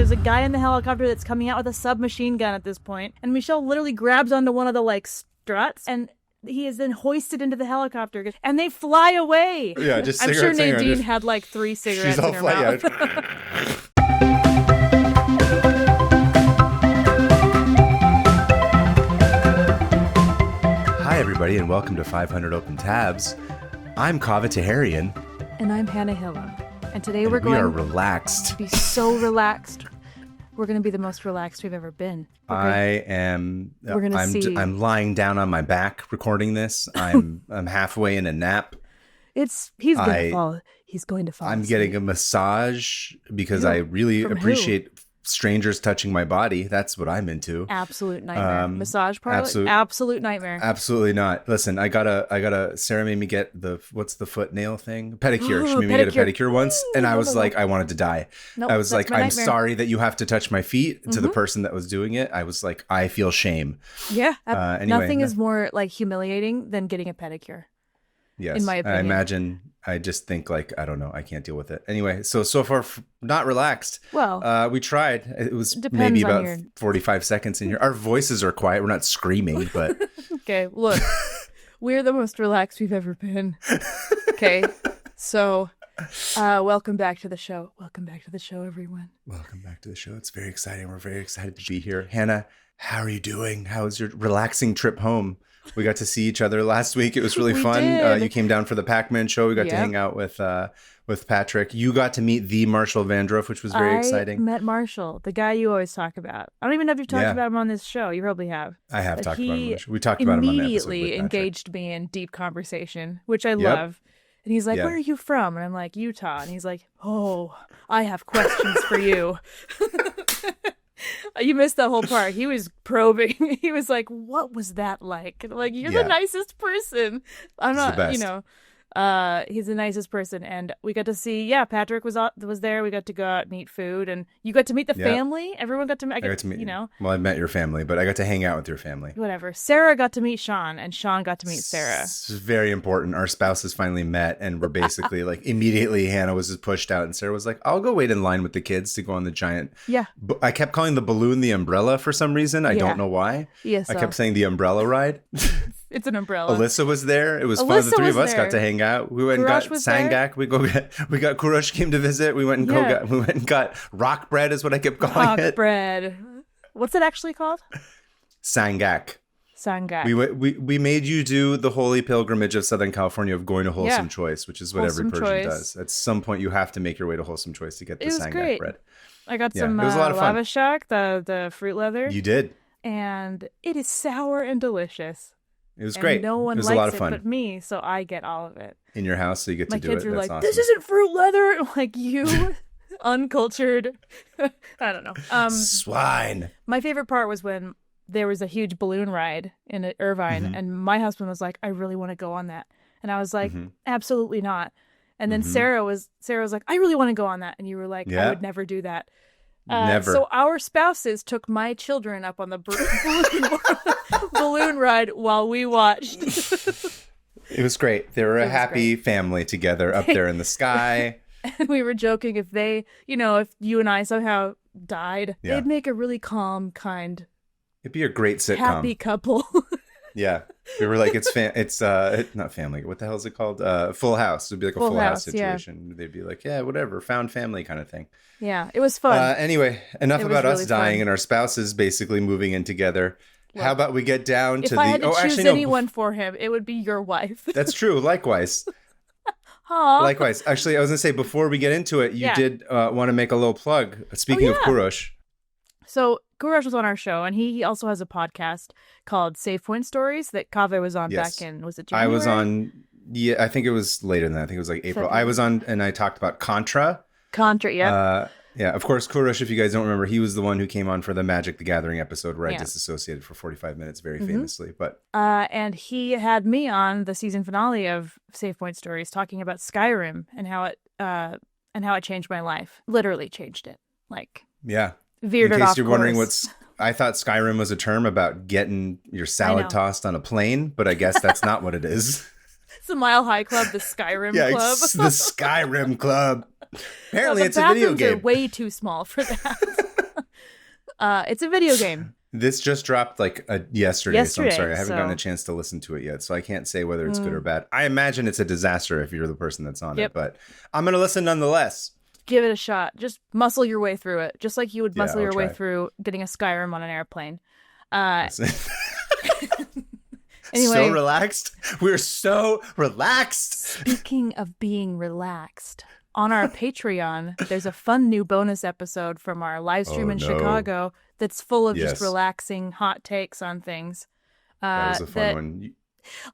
There's a guy in the helicopter that's coming out with a submachine gun at this point, and Michel literally grabs onto one of the like struts, and he is then hoisted into the helicopter, and they fly away. Yeah, just I'm sure cigarettes. Nadine had like 3 cigarettes She's all in her mouth. yeah. Hi, everybody, and welcome to 500 Open Tabs. I'm Kaveh Taherian. And I'm Hannah Hillam. And today We are going relaxed. to be so relaxed. We're going to be the most relaxed we've ever been. I'm lying down on my back recording this. I'm halfway in a nap. He's going to fall. He's going to fall. I'm asleep. getting a massage because I really From appreciate strangers touching my body. That's what I'm into. Absolute nightmare. Massage parlor? Absolute nightmare. Absolutely not. Listen, Sarah made me get what's the foot nail thing? Pedicure. She made me get a pedicure once, and I was like, I wanted to die. Nope, I was like, I'm nightmare. sorry that you have to touch my feet. To the person that was doing it, I was like, I feel shame. Yeah. Anyway, nothing is more like humiliating than getting a pedicure. Yes, in my opinion. I just think like, I don't know, I can't deal with it. Anyway, so far not relaxed. Well, we tried. It was depends maybe on about 45 seconds in here. Our voices are quiet. We're not screaming, but okay, look, we're the most relaxed we've ever been. Okay, so welcome back to the show. Welcome back to the show, everyone. Welcome back to the show. It's very exciting. We're very excited to be here. Hannah, how are you doing? How was your relaxing trip home? We got to see each other last week. It was really fun. Did. You came down for the Pac-Man show. We got to hang out with Patrick. You got to meet the Marshall Vandroff, which was very exciting. I met Marshall, the guy you always talk about. I don't even know if you've talked about him on this show. You probably have. I have talked about him. We talked He about him on the episode immediately with Patrick. engaged me in deep conversation, which I love. And he's like, where are you from? And I'm like, Utah. And he's like, oh, I have questions for you. You missed that whole part. He was probing. He was like, what was that like? And I'm like, you're the nicest person. I'm not, he's the nicest person. And we got to see, Patrick was there. We got to go out and eat food. And you got to meet the family. Everyone got to meet, Well, I met your family, but I got to hang out with your family. Whatever. Sarah got to meet Sean, and Sean got to meet Sarah. It's very important. Our spouses finally met, and we're basically like, immediately Hannah was just pushed out, and Sarah was like, I'll go wait in line with the kids to go on the giant. Yeah. I kept calling the balloon the umbrella for some reason. I don't know why. Yes. I kept saying the umbrella ride. It's an umbrella. Alyssa was there. It was fun. The three of us got to hang out. We went and got Sangak. We got Kurosh came to visit. We went and got rock bread is what I kept calling it. Rock bread. What's it actually called? Sangak. Sangak. We made you do the holy pilgrimage of Southern California of going to Wholesome Choice, which is what every Persian does. At some point, you have to make your way to Wholesome Choice to get the Sangak bread. I got some it was a lot of fun. lava shock, the fruit leather. You did. And it is sour and delicious. It was great. No one likes a lot of fun. but me, so I get all of it. In your house, so you get to do it. My kids are like, awesome. this isn't fruit leather. I'm like, you uncultured. I don't know. Swine. My favorite part was when there was a huge balloon ride in Irvine, and my husband was like, I really want to go on that. And I was like, absolutely not. And then Sarah was like, I really want to go on that. And you were like, I would never do that. Never. So our spouses took my children up on the balloon ride while we watched. It was great. They were a happy family together up there in the sky. And we were joking if they, if you and I somehow died, they'd make a really calm, kind. It'd be a great sitcom. Happy couple. Yeah. We were like, it's not Family. What the hell is it called? Full House. It'd be like a Full House situation. Yeah. They'd be like, whatever, found family kind of thing. Yeah, it was fun. Anyway, enough about really us dying fun. and our spouses basically moving in together. Well, how about we get down to if I had to choose anyone for him, it would be your wife. That's true. Likewise. Aww. Likewise. Actually, I was going to say, before we get into it, you did want to make a little plug. Speaking of Kurosh. So Kurosh was on our show, and he also has a podcast called Save Point Stories that Kaveh was on back in, was it January? I was on, I think it was later than that. I think it was like April. I was on, and I talked about Contra, yeah. Of course, Kurosh, if you guys don't remember, he was the one who came on for the Magic the Gathering episode where I disassociated for 45 minutes very famously. But and he had me on the season finale of Save Point Stories talking about Skyrim and how it changed my life. Literally changed it. Veered it off. In case you're wondering I thought Skyrim was a term about getting your salad tossed on a plane, but I guess that's not what it is. It's the Mile High Club, the Skyrim Club. It's the Skyrim Club. Apparently, it's a video game. The bathrooms are way too small for that. It's a video game. This just dropped like yesterday, so I'm sorry. I haven't gotten a chance to listen to it yet, so I can't say whether it's good or bad. I imagine it's a disaster if you're the person that's on it, but I'm going to listen nonetheless. Give it a shot. Just muscle your way through it, just like you would muscle your way through getting a Skyrim on an airplane. Anyway, so relaxed. We're so relaxed. Speaking of being relaxed, on our Patreon, there's a fun new bonus episode from our live stream in Chicago that's full of just relaxing hot takes on things. That was a fun one.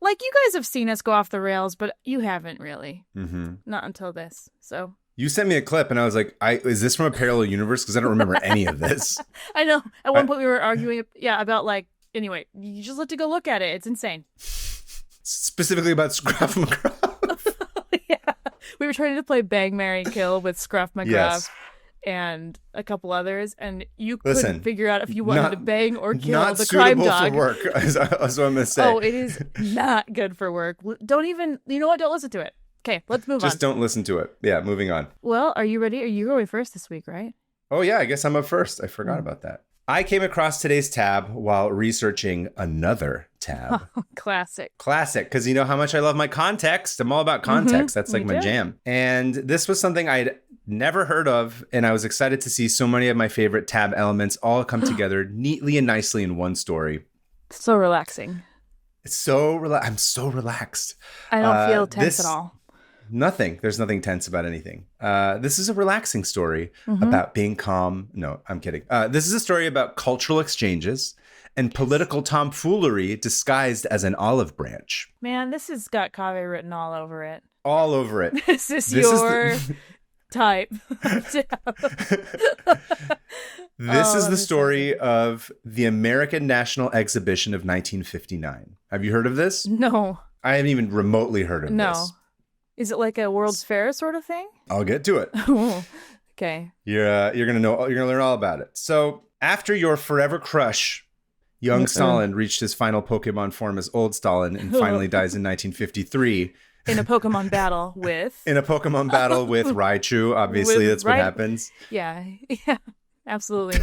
Like, you guys have seen us go off the rails, but you haven't really. Mm-hmm. Not until this. So you sent me a clip, and I was like, is this from a parallel universe? Because I don't remember any of this. I know. At one point, we were arguing, about, like, anyway, you just have to go look at it. It's insane. Specifically about Scruff McGruff. Yeah. We were trying to play Bang, Marry, Kill with Scruff McGruff and a couple others, and you couldn't figure out if you wanted to bang or kill the crime dog. Not suitable for work, is what I'm going to say. Oh, it is not good for work. Don't even, you know what? Don't listen to it. Okay, let's move on. Just don't listen to it. Yeah, moving on. Well, are you ready? Are you going first this week, right? Oh, yeah, I guess I'm up first. I forgot about that. I came across today's tab while researching another tab. Oh, classic. Classic, because you know how much I love my context. I'm all about context. That's like my jam. And this was something I'd never heard of, and I was excited to see so many of my favorite tab elements all come together neatly and nicely in one story. So relaxing. It's so I'm so relaxed. I don't feel tense at all. Nothing. There's nothing tense about anything. This is a relaxing story about being calm. No, I'm kidding. This is a story about cultural exchanges and political tomfoolery disguised as an olive branch. Man, this has got Kaveh written all over it. All over it. This is your type. This is the story of the American National Exhibition of 1959. Have you heard of this? No. I haven't even remotely heard of this. No. Is it like a World's Fair sort of thing? I'll get to it. Okay. You're gonna learn all about it. So after your forever crush, young Stalin reached his final Pokemon form as old Stalin and finally dies in 1953. In a Pokemon battle with? In a Pokemon battle with Raichu. Obviously, that's what happens. Yeah, absolutely.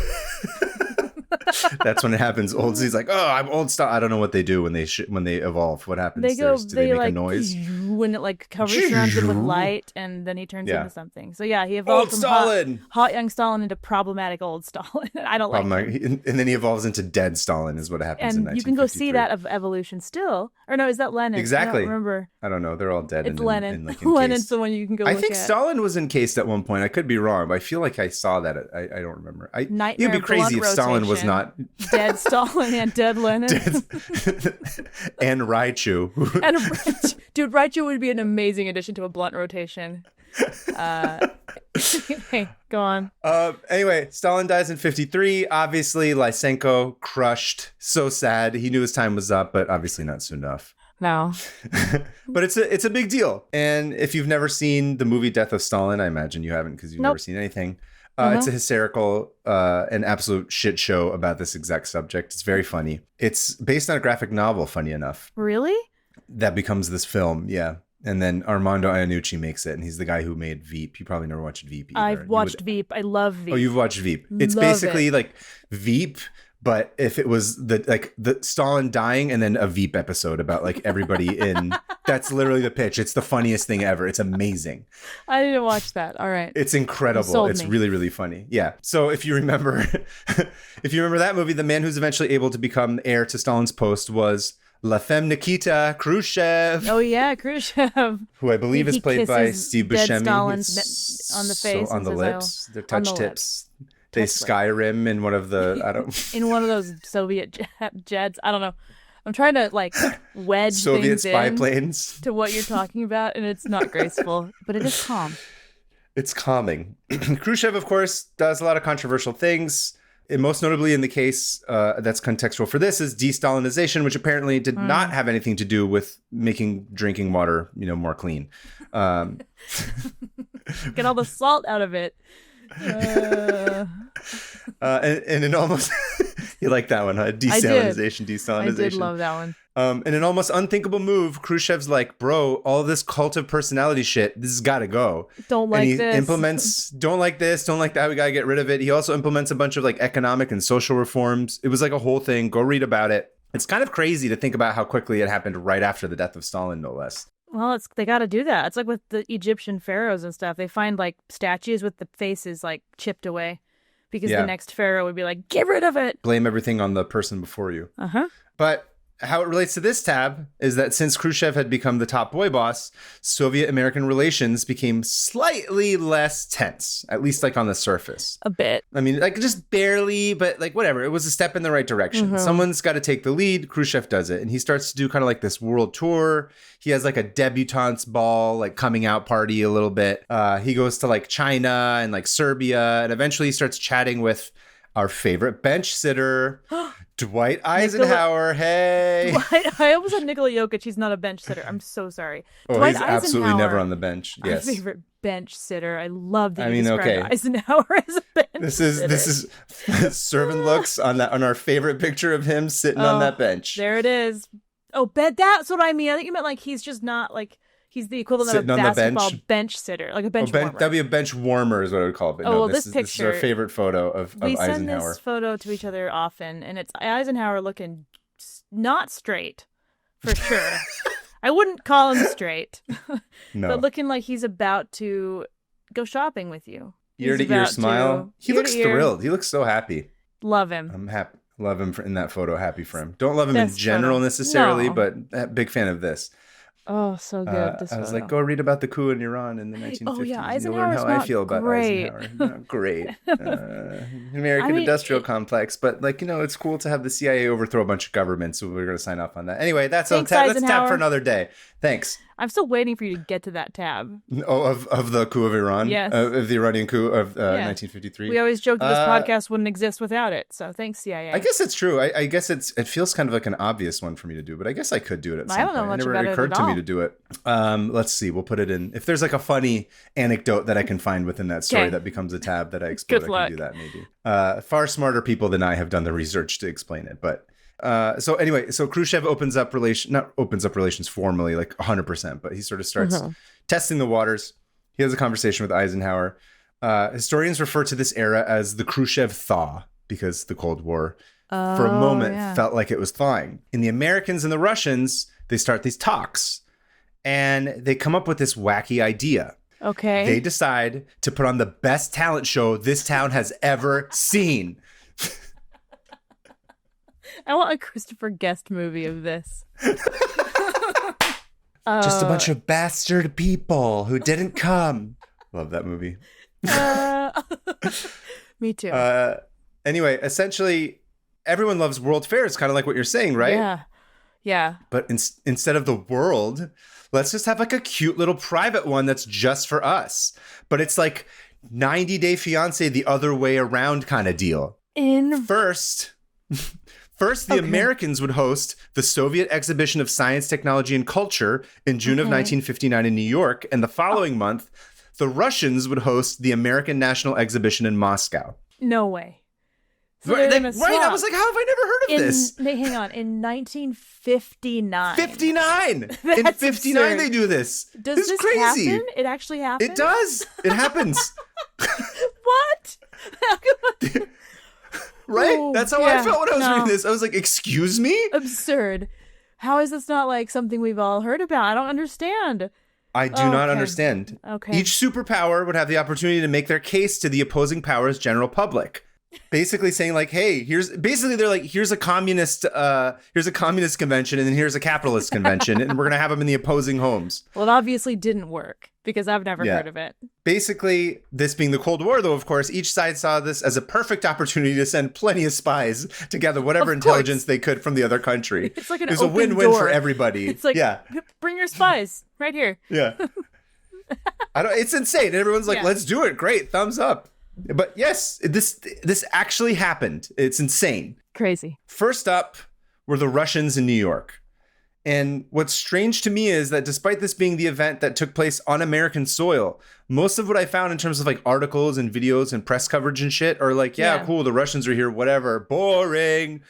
That's when it happens. He's like, oh, I'm old Stalin. I don't know what they do when they evolve. What happens? Do they make a noise? When it like surrounds him with light, and then he turns into something. So yeah, he evolved from hot young Stalin into problematic old Stalin. I don't like him. And then he evolves into dead Stalin is what happens in 1953. And you can go see that of evolution still. Or no, is that Lenin? Exactly. I don't remember. I don't know. They're all dead. It's Lenin. Lenin's the one you can go look at. I think Stalin was encased at one point. I could be wrong, but I feel like I saw that. I don't remember. It'd be crazy if Stalin was not... Dead Stalin and dead Lenin. And Raichu. Dude, Raichu would be an amazing addition to a blunt rotation. Hey, go on. Anyway, Stalin dies in 1953. Obviously, Lysenko crushed. So sad. He knew his time was up, but obviously not soon enough. No. But it's a big deal. And if you've never seen the movie Death of Stalin, I imagine you haven't because you've never seen anything. It's a hysterical and absolute shit show about this exact subject. It's very funny. It's based on a graphic novel, funny enough. Really? That becomes this film, yeah. And then Armando Iannucci makes it, and he's the guy who made Veep. You probably never watched Veep either. I've watched Veep. I love Veep. Oh, you've watched Veep. It's basically like Veep, but if it was the Stalin dying and then a Veep episode about like everybody in... That's literally the pitch. It's the funniest thing ever. It's amazing. I didn't watch that. All right. It's incredible. It's really, really funny. Yeah. So if you remember that movie, the man who's eventually able to become heir to Stalin's post was La Femme Nikita Khrushchev. Oh yeah, Khrushchev. Who I believe is played by Steve Buscemi. Stalin's on the face, on the lips, their touch tips. They Skyrim in one of the in one of those Soviet jets. I don't know. I'm trying to like wedge Soviet things spy planes to what you're talking about, and it's not graceful, but it is calm. It's calming. Khrushchev, of course, does a lot of controversial things. And most notably in the case that's contextual for this is de-Stalinization, which apparently did not have anything to do with making drinking water, more clean. Get all the salt out of it. And it almost... You like that one, huh? De-Stalinization. I did love that one. In an almost unthinkable move, Khrushchev's like, bro, all this cult of personality shit, this has got to go. Don't like this. And he implements, don't like this, don't like that, we got to get rid of it. He also implements a bunch of like economic and social reforms. It was like a whole thing. Go read about it. It's kind of crazy to think about how quickly it happened right after the death of Stalin, no less. Well, they got to do that. It's like with the Egyptian pharaohs and stuff. They find like statues with the faces like chipped away because the next pharaoh would be like, get rid of it. Blame everything on the person before you. But how it relates to this tab is that since Khrushchev had become the top boy boss, Soviet-American relations became slightly less tense, at least like on the surface. A bit. I mean, like just barely, but like whatever. It was a step in the right direction. Someone's got to take the lead. Khrushchev does it. And he starts to do kind of like this world tour. He has like a debutante's ball, like coming out party a little bit. He goes to like China and like Serbia. And eventually he starts chatting with our favorite bench sitter, Dwight Eisenhower. Hey. I almost said Nikola Jokic. He's not a bench sitter. I'm so sorry. Oh, Dwight he's absolutely never on the bench. Yes. My favorite bench sitter. I love that you described Eisenhower as a bench sitter. This is servant looks on our favorite picture of him sitting on that bench. There it is. Oh, that's what I mean. I think you meant like he's just not like he's the equivalent sitting of a basketball bench sitter, like a bench warmer. That'd be a bench warmer is what I would call it. But no, this picture. This is our favorite photo of Eisenhower. We send this photo to each other often, and it's Eisenhower looking not straight, for sure. I wouldn't call him straight. No. But looking like he's about to go shopping with you. Ear to ear smile. He looks thrilled. He looks so happy. Love him. I'm happy. Love him in that photo. Happy for him. Don't love him in general necessarily, but big fan of this. Oh, so good. I was like, go read about the coup in Iran in the 1950s. Oh, yeah. Eisenhower's you'll learn how I feel about Eisenhower. Not great. American industrial complex. But, like, you know, it's cool to have the CIA overthrow a bunch of governments. So we're going to sign off on that. Anyway, that's let's tap for another day. Thanks. I'm still waiting for you to get to that tab. Oh, of the coup of Iran? Yes. Of the Iranian coup of 1953? We always joked that this podcast wouldn't exist without it. So thanks, CIA. I guess it's true. I guess it feels kind of like an obvious one for me to do, but I guess I could do it at some point. I don't know much about it at all. It never occurred to me to do it. Let's see. We'll put it in. If there's like a funny anecdote that I can find within that story that becomes a tab that I explore, I can do that maybe. Far smarter people than I have done the research to explain it, but... So Khrushchev opens up relations formally, like 100%, but he sort of starts testing the waters. He has a conversation with Eisenhower. Historians refer to this era as the Khrushchev thaw because the Cold War for a moment felt like it was thawing. And the Americans and the Russians, they start these talks and they come up with this wacky idea. Okay. They decide to put on the best talent show this town has ever seen. I want a Christopher Guest movie of this. Just a bunch of bastard people who didn't come. Love that movie. Me too. Anyway, essentially, everyone loves world fairs, kind of like what you're saying, right? Yeah. But instead of the world, let's just have like a cute little private one that's just for us. But it's like 90 Day Fiancé the other way around kind of deal. First, the Americans would host the Soviet Exhibition of Science, Technology, and Culture in June of 1959 in New York. And the following month, the Russians would host the American National Exhibition in Moscow. No way. So right? I was like, how have I never heard of this? Hang on. In 1959. 59! In 59 absurd. They do this. Does this crazy. Happen? It actually happens? It does. It happens. What? Right? Ooh, that's how I felt when I was reading this. I was like, excuse me? Absurd. How is this not like something we've all heard about? I don't understand. I do not understand. Okay. Each superpower would have the opportunity to make their case to the opposing power's general public. Basically saying like, hey, they're like, here's a communist convention and then here's a capitalist convention and we're going to have them in the opposing homes. Well, it obviously didn't work because I've never heard of it. Basically, this being the Cold War, though, of course, each side saw this as a perfect opportunity to send plenty of spies to gather whatever intelligence they could from the other country. It's like a win-win for everybody. It's like, bring your spies right here. Yeah. It's insane. And everyone's like, let's do it. Great. Thumbs up. But yes, this actually happened. It's insane. Crazy. First up were the Russians in New York. And what's strange to me is that despite this being the event that took place on American soil, most of what I found in terms of like articles and videos and press coverage and shit are like, cool, the Russians are here, whatever. Boring.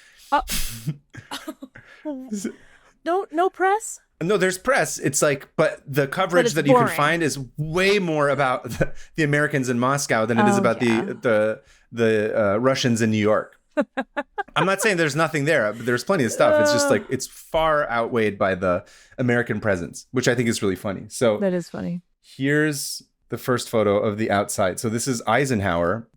no press? No, there's press. It's like, but the coverage that boring. You can find is way more about the Americans in Moscow than it is about the Russians in New York. I'm not saying there's nothing there, but there's plenty of stuff. It's just like, it's far outweighed by the American presence, which I think is really funny. So that is funny. Here's the first photo of the outside. So this is Eisenhower.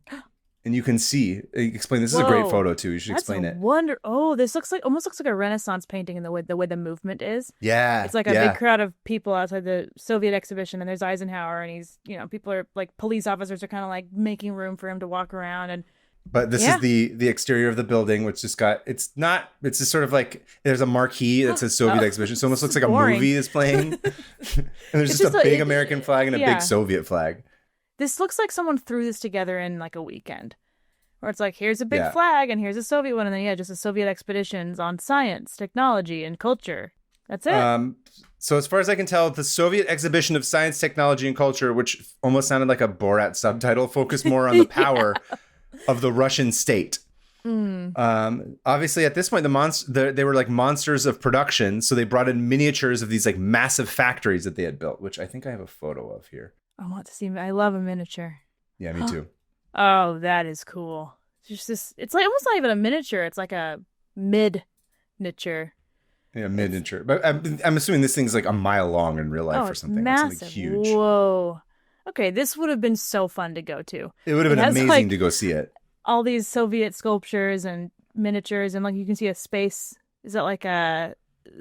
And you can see, explain, this is a great photo too. You should explain it. This almost looks like a Renaissance painting in the way the movement is. Yeah. It's like a big crowd of people outside the Soviet exhibition, and there's Eisenhower, and he's, people are like, police officers are kind of like making room for him to walk around. But this is the exterior of the building, which just it's just sort of like, there's a marquee that says Soviet exhibition. So it almost looks like boring. A movie is playing. And there's just a big American flag and a big Soviet flag. This looks like someone threw this together in like a weekend, where it's like, here's a big flag and here's a Soviet one, and then just a Soviet expeditions on science, technology, and culture. That's it. So as far as I can tell, the Soviet exhibition of science, technology, and culture, which almost sounded like a Borat subtitle, focused more on the power of the Russian state. Obviously, at this point, they were like monsters of production, so they brought in miniatures of these like massive factories that they had built, which I think I have a photo of here. I want to see. I love a miniature. Yeah, me too. Oh, that is cool. It's like almost not even a miniature. It's like a mid-niature. Yeah, mid-niature. But I'm assuming this thing's like a mile long in real life or something. Massive. It's like huge. Whoa. Okay, this would have been so fun to go to. It would have been amazing to go see it. All these Soviet sculptures and miniatures, and like you can see a space. Is that like the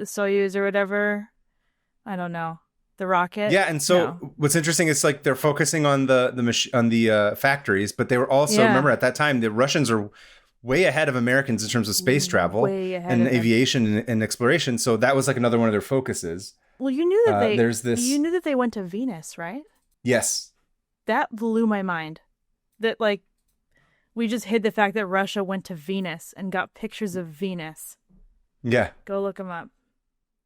Soyuz or whatever? I don't know. The rocket. Yeah, and so what's interesting is like they're focusing on the factories, but they were also remember at that time the Russians are way ahead of Americans in terms of space travel and aviation and exploration. So that was like another one of their focuses. Well, you knew that you knew that they went to Venus, right? Yes. That blew my mind. That like we just hid the fact that Russia went to Venus and got pictures of Venus. Yeah. Go look them up.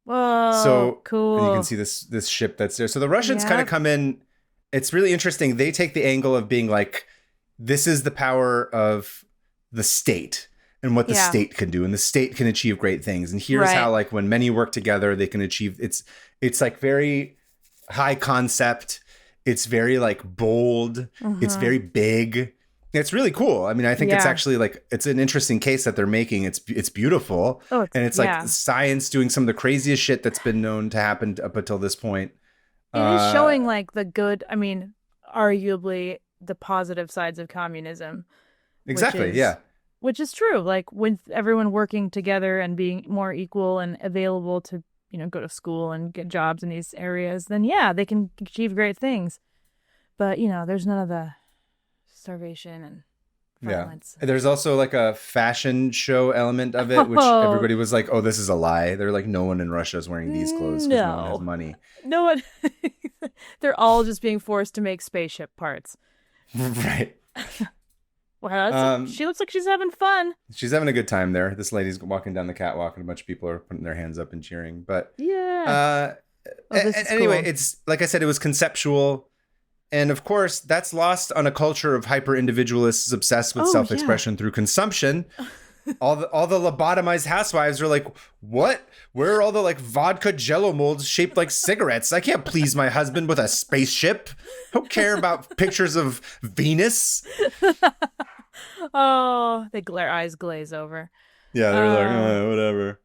Whoa, so cool. You can see this ship that's there. So the Russians kind of come in. It's really interesting. They take the angle of being like, this is the power of the state and what the state can do. And the state can achieve great things. And here's how, like, when many work together, they can achieve. It's like very high concept. It's very like bold. It's very big. It's really cool. I mean, I think it's actually like, it's an interesting case that they're making. It's beautiful. And it's like science doing some of the craziest shit that's been known to happen up until this point. It is showing like the good, I mean, arguably the positive sides of communism. Exactly. Which is true. Like with everyone working together and being more equal and available to, go to school and get jobs in these areas, then they can achieve great things. But, there's none of the starvation and violence. There's also like a fashion show element of it, which everybody was like, oh, this is a lie. They're like, no one in Russia is wearing these clothes because no one has money. No one. They're all just being forced to make spaceship parts. Right. Wow, she looks like she's having fun. She's having a good time there. This lady's walking down the catwalk and a bunch of people are putting their hands up and cheering. But anyway, cool. It's like I said, it was conceptual. And of course, that's lost on a culture of hyper-individualists obsessed with self-expression through consumption. All the lobotomized housewives are like, what? Where are all the like vodka jello molds shaped like cigarettes? I can't please my husband with a spaceship. I don't care about pictures of Venus. Oh, eyes glaze over. Yeah, they're like, whatever.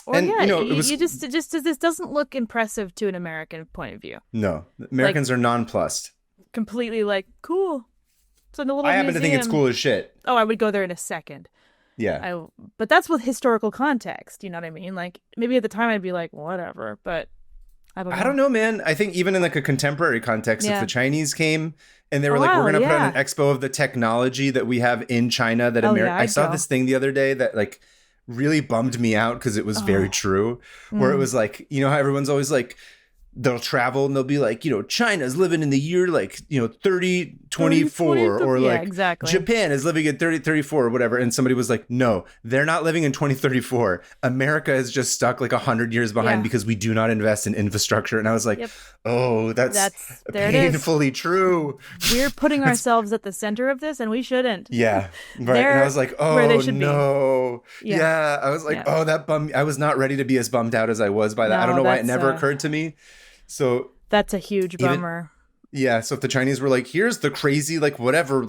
Or and it was this doesn't look impressive to an American point of view. No, Americans are nonplussed. Completely like cool. It's like a little. I happen to think it's cool as shit. Oh, I would go there in a second. Yeah. But that's with historical context. You know what I mean? Like maybe at the time I'd be like whatever, but I don't know, man. I think even in like a contemporary context, if the Chinese came and they were like, we're gonna put on an expo of the technology that we have in China that I saw this thing the other day that like really bummed me out because it was very true. Where it was like, how everyone's always like, they'll travel and they'll be like, China's living in the year 3024 or exactly. Japan is living in 3034 or whatever. And somebody was like, no, they're not living in 2034. America is just stuck 100 years behind because we do not invest in infrastructure. And I was like, oh, that's painfully true. We're putting ourselves at the center of this and we shouldn't. Yeah. Right. And I was like, oh, where they should no. Be. Yeah. I was like, oh, that bummed. I was not ready to be as bummed out as I was by that. I don't know why it never occurred to me. So that's a huge bummer. So if the Chinese were like, here's the crazy, whatever,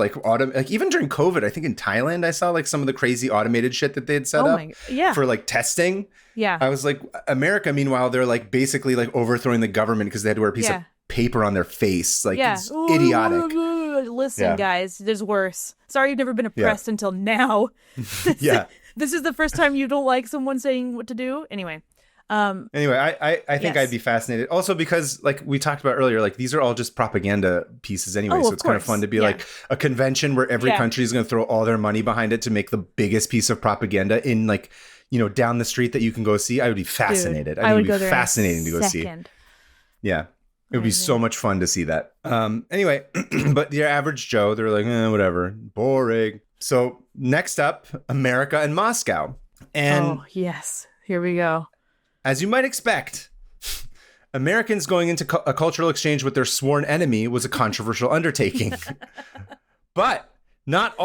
even during COVID, I think in Thailand, I saw some of the crazy automated shit that they had set up for testing. Yeah. I was like, America, meanwhile, they're basically overthrowing the government because they had to wear a piece of paper on their face. It's idiotic. Listen, guys, there's worse. Sorry you've never been oppressed until now. This is the first time you don't like someone saying what to do. Anyway, I think I'd be fascinated also because we talked about earlier, these are all just propaganda pieces anyway. So it's kind of fun to be a convention where every country is going to throw all their money behind it to make the biggest piece of propaganda in down the street that you can go see. I would be fascinated. Dude, I would be go there fascinating to go see. Yeah. It would be so much fun to see that. Anyway, but your average Joe, they're like, whatever, boring. So next up, America and Moscow. And yes, here we go. As you might expect, Americans going into a cultural exchange with their sworn enemy was a controversial undertaking, but not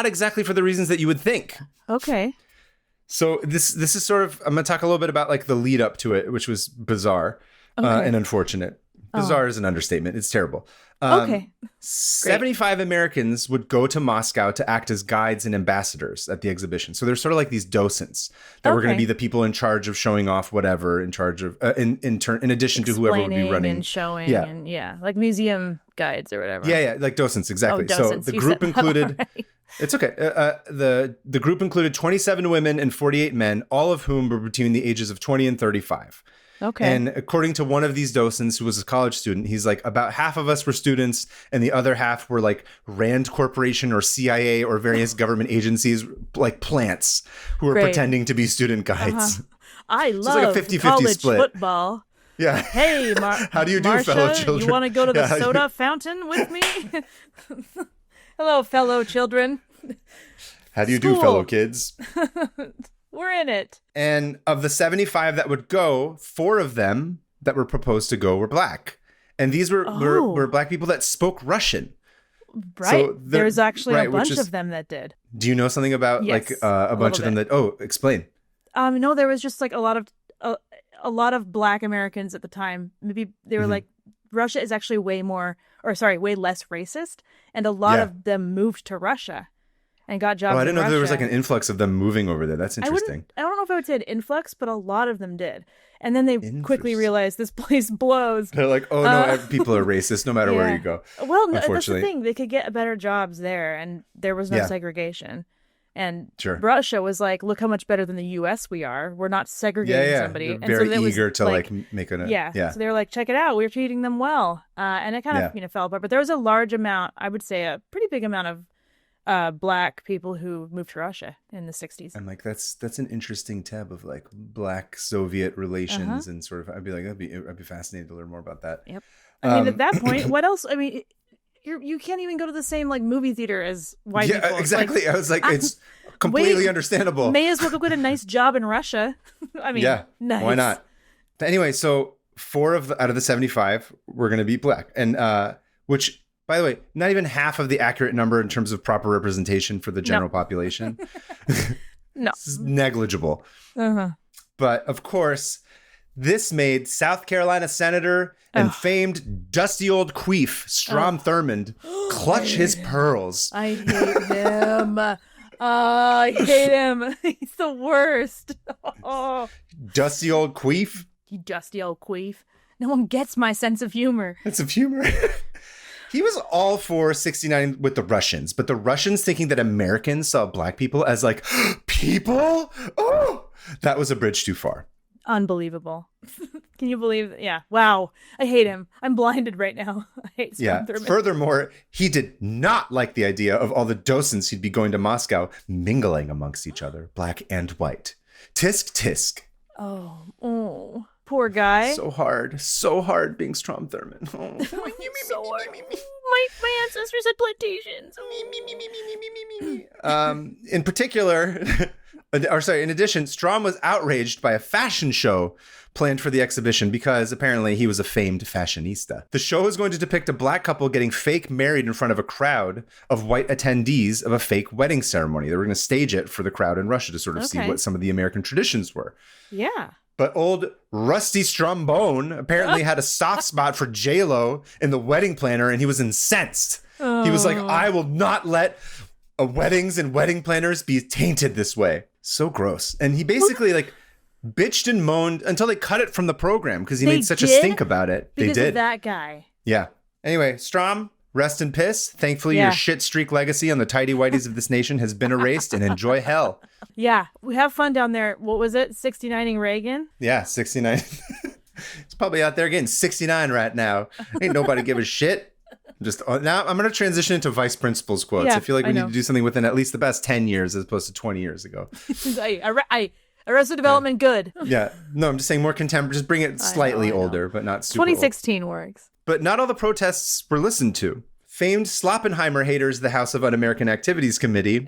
exactly for the reasons that you would think. Okay. So this is sort of, I'm going to talk a little bit about the lead up to it, which was bizarre and unfortunate. Bizarre is an understatement. It's terrible. Okay. 75 Americans would go to Moscow to act as guides and ambassadors at the exhibition. So they're sort of these docents that were going to be the people in charge of showing off whatever, in charge of, in addition to whoever would be running. And showing and museum guides or whatever. Yeah, docents, exactly. Docents, so the group included... Right. It's okay. The group included 27 women and 48 men, all of whom were between the ages of 20 and 35. Okay. And according to one of these docents who was a college student, he's like, about half of us were students and the other half were Rand Corporation or CIA or various government agencies, plants who were pretending to be student guides. I love a 50-50 college split. Football. Yeah. Hey, how do you do, Marsha, fellow children? You want to go to the soda fountain with me? Hello, fellow children. How do you do, fellow kids? We're in it. And of the 75 that would go, 4 of them that were proposed to go were black. And these were black people that spoke Russian. Right. So there's actually a bunch of them that did. Do you know something about a bunch of them that... Oh, explain. No, there was just a lot of black Americans at the time. Maybe they were Russia is actually way less racist. And a lot of them moved to Russia. And got jobs. I didn't know Russia. there was an influx of them moving over there. That's interesting. I don't know if I would say an influx, but a lot of them did. And then they quickly realized this place blows. They're like, oh no, people are racist no matter where you go. Well, no, that's the thing. They could get better jobs there, and there was no segregation. And Russia was like, look how much better than the U.S. we are. We're not segregating somebody. They're very eager to make an... Yeah. So they were like, check it out. We're treating them well. And it kind of fell apart. But there was a large amount, I would say a pretty big amount of black people who moved to Russia in the 60s. I'm like, that's an interesting tab of black Soviet relations and sort of, I'd be fascinated to learn more about that. Yep. I mean, at that point, what else? I mean, you can't even go to the same movie theater as white people. Yeah, exactly. I was like, it's completely understandable. May as well go get a nice job in Russia. I mean, nice. Why not? Anyway, so 4 out of the 75 were going to be black, and which. By the way, not even half of the accurate number in terms of proper representation for the general population. No. It's negligible. But of course, this made South Carolina Senator and famed dusty old queef, Strom Thurmond, clutch his pearls. I hate him. I hate him. He's the worst. Dusty old queef? You dusty old queef. No one gets my sense of humor. Sense of humor? He was all for 69 with the Russians, but the Russians thinking that Americans saw black people as people? Oh, that was a bridge too far. Unbelievable. Can you believe? Yeah. Wow. I hate him. I'm blinded right now. I hate Strom Thurmond. Furthermore, he did not like the idea of all the docents who'd be going to Moscow mingling amongst each other, black and white. Tisk, tisk. Oh. Poor guy. So hard being Strom Thurmond. Oh. So hard. My ancestors had plantations. In particular, in addition, Strom was outraged by a fashion show planned for the exhibition because apparently he was a famed fashionista. The show is going to depict a black couple getting fake married in front of a crowd of white attendees of a fake wedding ceremony. They were going to stage it for the crowd in Russia to sort of see what some of the American traditions were. Yeah. But old Rusty Strombone apparently had a soft spot for J-Lo in the wedding planner, and he was incensed. He was like, I will not let weddings and wedding planners be tainted this way. So gross. And he basically bitched and moaned until they cut it from the program because he made such a stink about it. Because they did. Of that guy. Yeah. Anyway, Strom, rest in piss. Thankfully, your shit streak legacy on the tidy whities of this nation has been erased, and enjoy hell. Yeah, we have fun down there. What was it? 69ing Reagan? Yeah, 69. It's probably out there getting 69 right now. Ain't nobody give a shit. Just now, I'm going to transition into vice principal's quotes. Yeah, I feel like we need to do something within at least the best 10 years as opposed to 20 years ago. Arrested Development, good. Yeah. No, I'm just saying more contemporary. Just bring it slightly older, but not super 2016 old. Works. But not all the protests were listened to. Famed Sloppenheimer haters of the House of Un-American Activities Committee,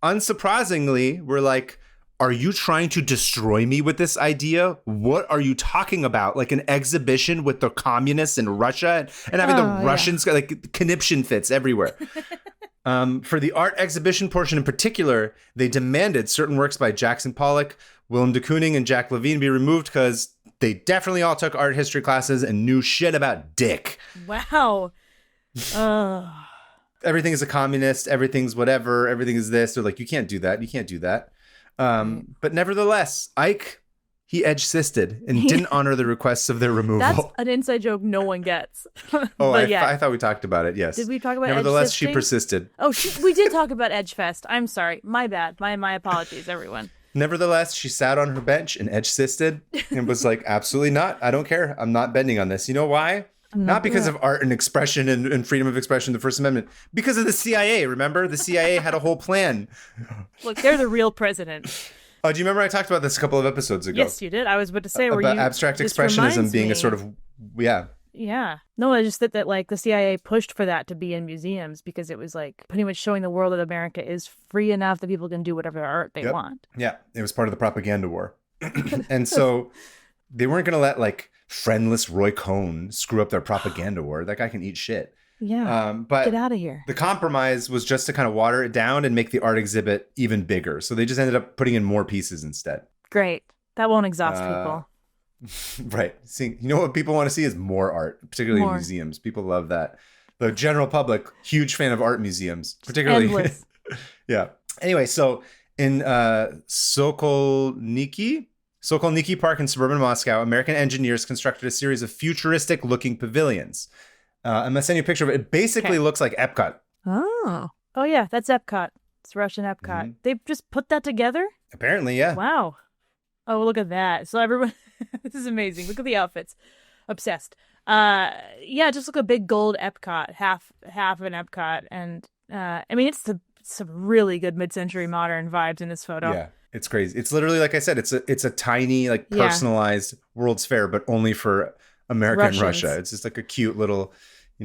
unsurprisingly, were like, are you trying to destroy me with this idea? What are you talking about? Like an exhibition with the communists in Russia and having the Russians, conniption fits everywhere. For the art exhibition portion in particular, they demanded certain works by Jackson Pollock, Willem de Kooning, and Jack Levine be removed because they definitely all took art history classes and knew shit about dick. Wow. Everything is a communist. Everything's whatever. Everything is this. They're like, you can't do that. You can't do that. But nevertheless, Ike, he edge-sisted and didn't honor the requests of their removal. That's an inside joke no one gets. I thought we talked about it, yes. Did we talk about Nevertheless, edge-sisting? she persisted. Oh, we did talk about Edgefest. I'm sorry. My bad. My apologies, everyone. Nevertheless, she sat on her bench and edge-sisted and was like, absolutely not. I don't care. I'm not bending on this. You know why? Not because of art and expression and freedom of expression, the First Amendment. Because of the CIA, remember? The CIA had a whole plan. Look, they're the real president. Oh, do you remember I talked about this a couple of episodes ago? Yes, you did. I was about to say, about abstract expressionism being a sort of, Yeah. No, I just that like the CIA pushed for that to be in museums because it was like pretty much showing the world that America is free enough that people can do whatever art they want. Yeah, it was part of the propaganda war. And so they weren't going to let friendless Roy Cohn screw up their propaganda war. That guy can eat shit. Yeah. But get out of here. The compromise was just to kind of water it down and make the art exhibit even bigger. So they just ended up putting in more pieces instead. Great. That won't exhaust people. Right. See, you know what people want to see is more art, particularly in museums. People love that. The general public, huge fan of art museums, particularly. Endless. Yeah. Anyway, so in Sokolniki Park in suburban Moscow, American engineers constructed a series of futuristic-looking pavilions. I'm going to send you a picture of it. It basically looks like Epcot. Oh, yeah, that's Epcot. It's Russian Epcot. Mm-hmm. They just put that together? Apparently, yeah. Wow. Oh, look at that. So everyone, this is amazing. Look at the outfits. Obsessed. Just look a big gold Epcot, half of an Epcot. And it's some really good mid-century modern vibes in this photo. Yeah. It's crazy. It's literally, like I said, it's a tiny, personalized World's Fair, but only for America and Russia. It's just like a cute little,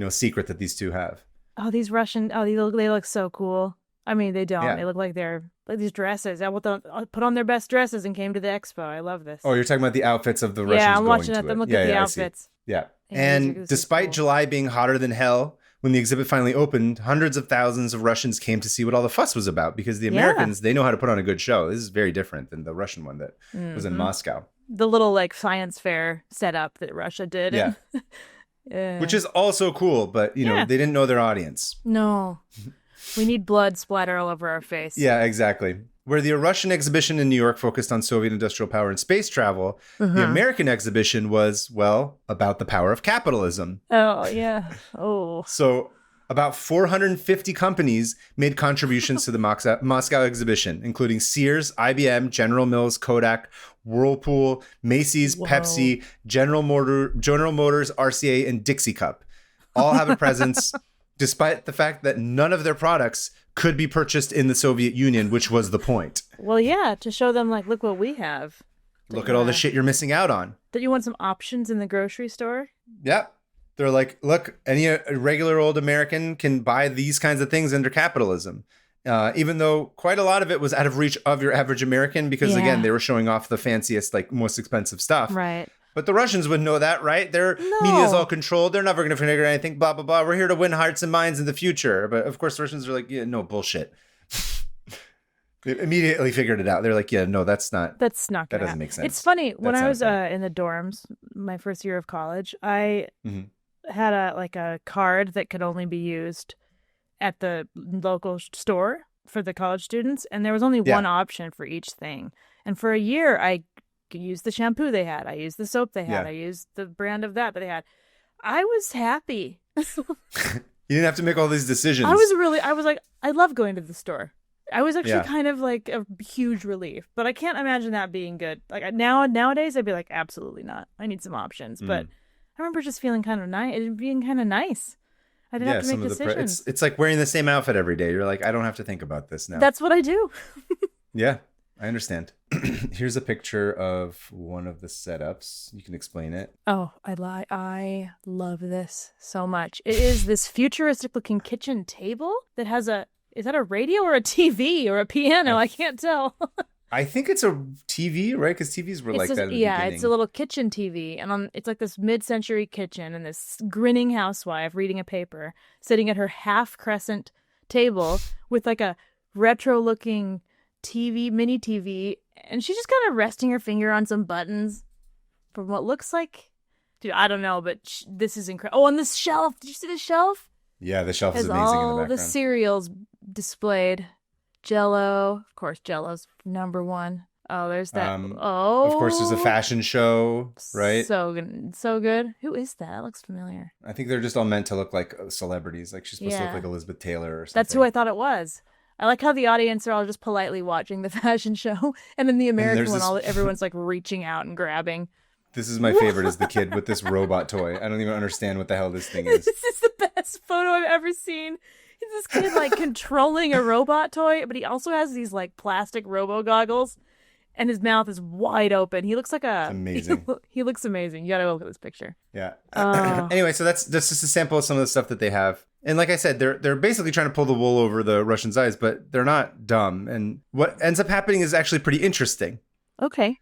secret that these two have. Oh, these Russian, they look so cool. I mean, they don't. Yeah. They look like they're like these dresses. I put on their best dresses and came to the expo. I love this. Oh, you're talking about the outfits of the Russians. Yeah, I'm watching them. Look at the outfits. Yeah. And despite July being hotter than hell, when the exhibit finally opened, hundreds of thousands of Russians came to see what all the fuss was about because the Americans, they know how to put on a good show. This is very different than the Russian one that was in Moscow. The little science fair setup that Russia did. Yeah. Which is also cool, but they didn't know their audience. No. We need blood splatter all over our face. Yeah, exactly. Where the Russian exhibition in New York focused on Soviet industrial power and space travel, the American exhibition was, about the power of capitalism. Oh, yeah. Oh. So about 450 companies made contributions to the Moscow exhibition, including Sears, IBM, General Mills, Kodak, Whirlpool, Macy's, Pepsi, General Motors, RCA, and Dixie Cup. All have a presence, despite the fact that none of their products could be purchased in the Soviet Union, which was the point. Well, yeah, to show them, look what we have. Look at all the shit you're missing out on. That you want some options in the grocery store? Yep. They're like, look, any regular old American can buy these kinds of things under capitalism. Even though quite a lot of it was out of reach of your average American because, again, they were showing off the fanciest, like, most expensive stuff. Right. But the Russians wouldn't know that, right? Their media's all controlled. They're never going to figure anything, blah, blah, blah. We're here to win hearts and minds in the future. But, of course, the Russians are like, yeah, no, bullshit. They immediately figured it out. They're like, yeah, no, that doesn't make sense. It's funny. When I was in the dorms, my first year of college, I had a card that could only be used at the local store for the college students. And there was only one option for each thing. And for a year, I used the shampoo they had. I used the soap they had. I used the brand of that they had. I was happy. You didn't have to make all these decisions. I was like, I love going to the store. I was actually kind of like a huge relief, but I can't imagine that being good. Like nowadays, I'd be like, absolutely not. I need some options. But I remember just feeling kind of nice, being kind of nice. I didn't have to make decisions. It's like wearing the same outfit every day. You're like, I don't have to think about this now. That's what I do. Yeah, I understand. Here's a picture of one of the setups. You can explain it. Oh, I love this so much. It is this futuristic looking kitchen table that has is that a radio or a TV or a piano? I can't tell. I think it's a TV, right? Because TVs were like that in the beginning. It's a little kitchen TV. And it's like this mid-century kitchen and this grinning housewife reading a paper, sitting at her half-crescent table with like a retro-looking mini TV. And she's just kind of resting her finger on some buttons from what looks like... Dude, I don't know, but this is incredible. Oh, and this shelf. Did you see the shelf? Yeah, the shelf is amazing in the background. All the cereals displayed. Jell-O. Of course, Jell-O's number one. Oh, there's that. Of course, there's a fashion show, right? So good. So good. Who is that? That looks familiar. I think they're just all meant to look like celebrities. Like she's supposed to look like Elizabeth Taylor or something. That's who I thought it was. I like how the audience are all just politely watching the fashion show. And then the American one, everyone's like reaching out and grabbing. This is my favorite, is the kid with this robot toy. I don't even understand what the hell this thing is. This is the best photo I've ever seen. It's this kid like controlling a robot toy, but he also has these like plastic robo goggles, and his mouth is wide open. He looks like amazing. He looks amazing. You gotta look at this picture. Yeah. Anyway, so that's just a sample of some of the stuff that they have. And like I said, they're basically trying to pull the wool over the Russians' eyes, but they're not dumb. And what ends up happening is actually pretty interesting. Okay.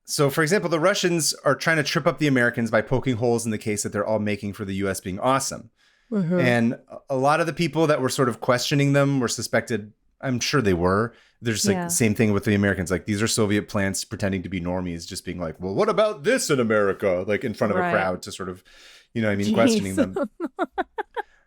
So, for example, the Russians are trying to trip up the Americans by poking holes in the case that they're all making for the U.S. being awesome. Mm-hmm. And a lot of the people that were sort of questioning them were suspected, I'm sure they were. There's like the same thing with the Americans. Like, these are Soviet plants pretending to be normies, just being like, well, what about this in America? Like in front of a crowd to sort of, you know what I mean, questioning them.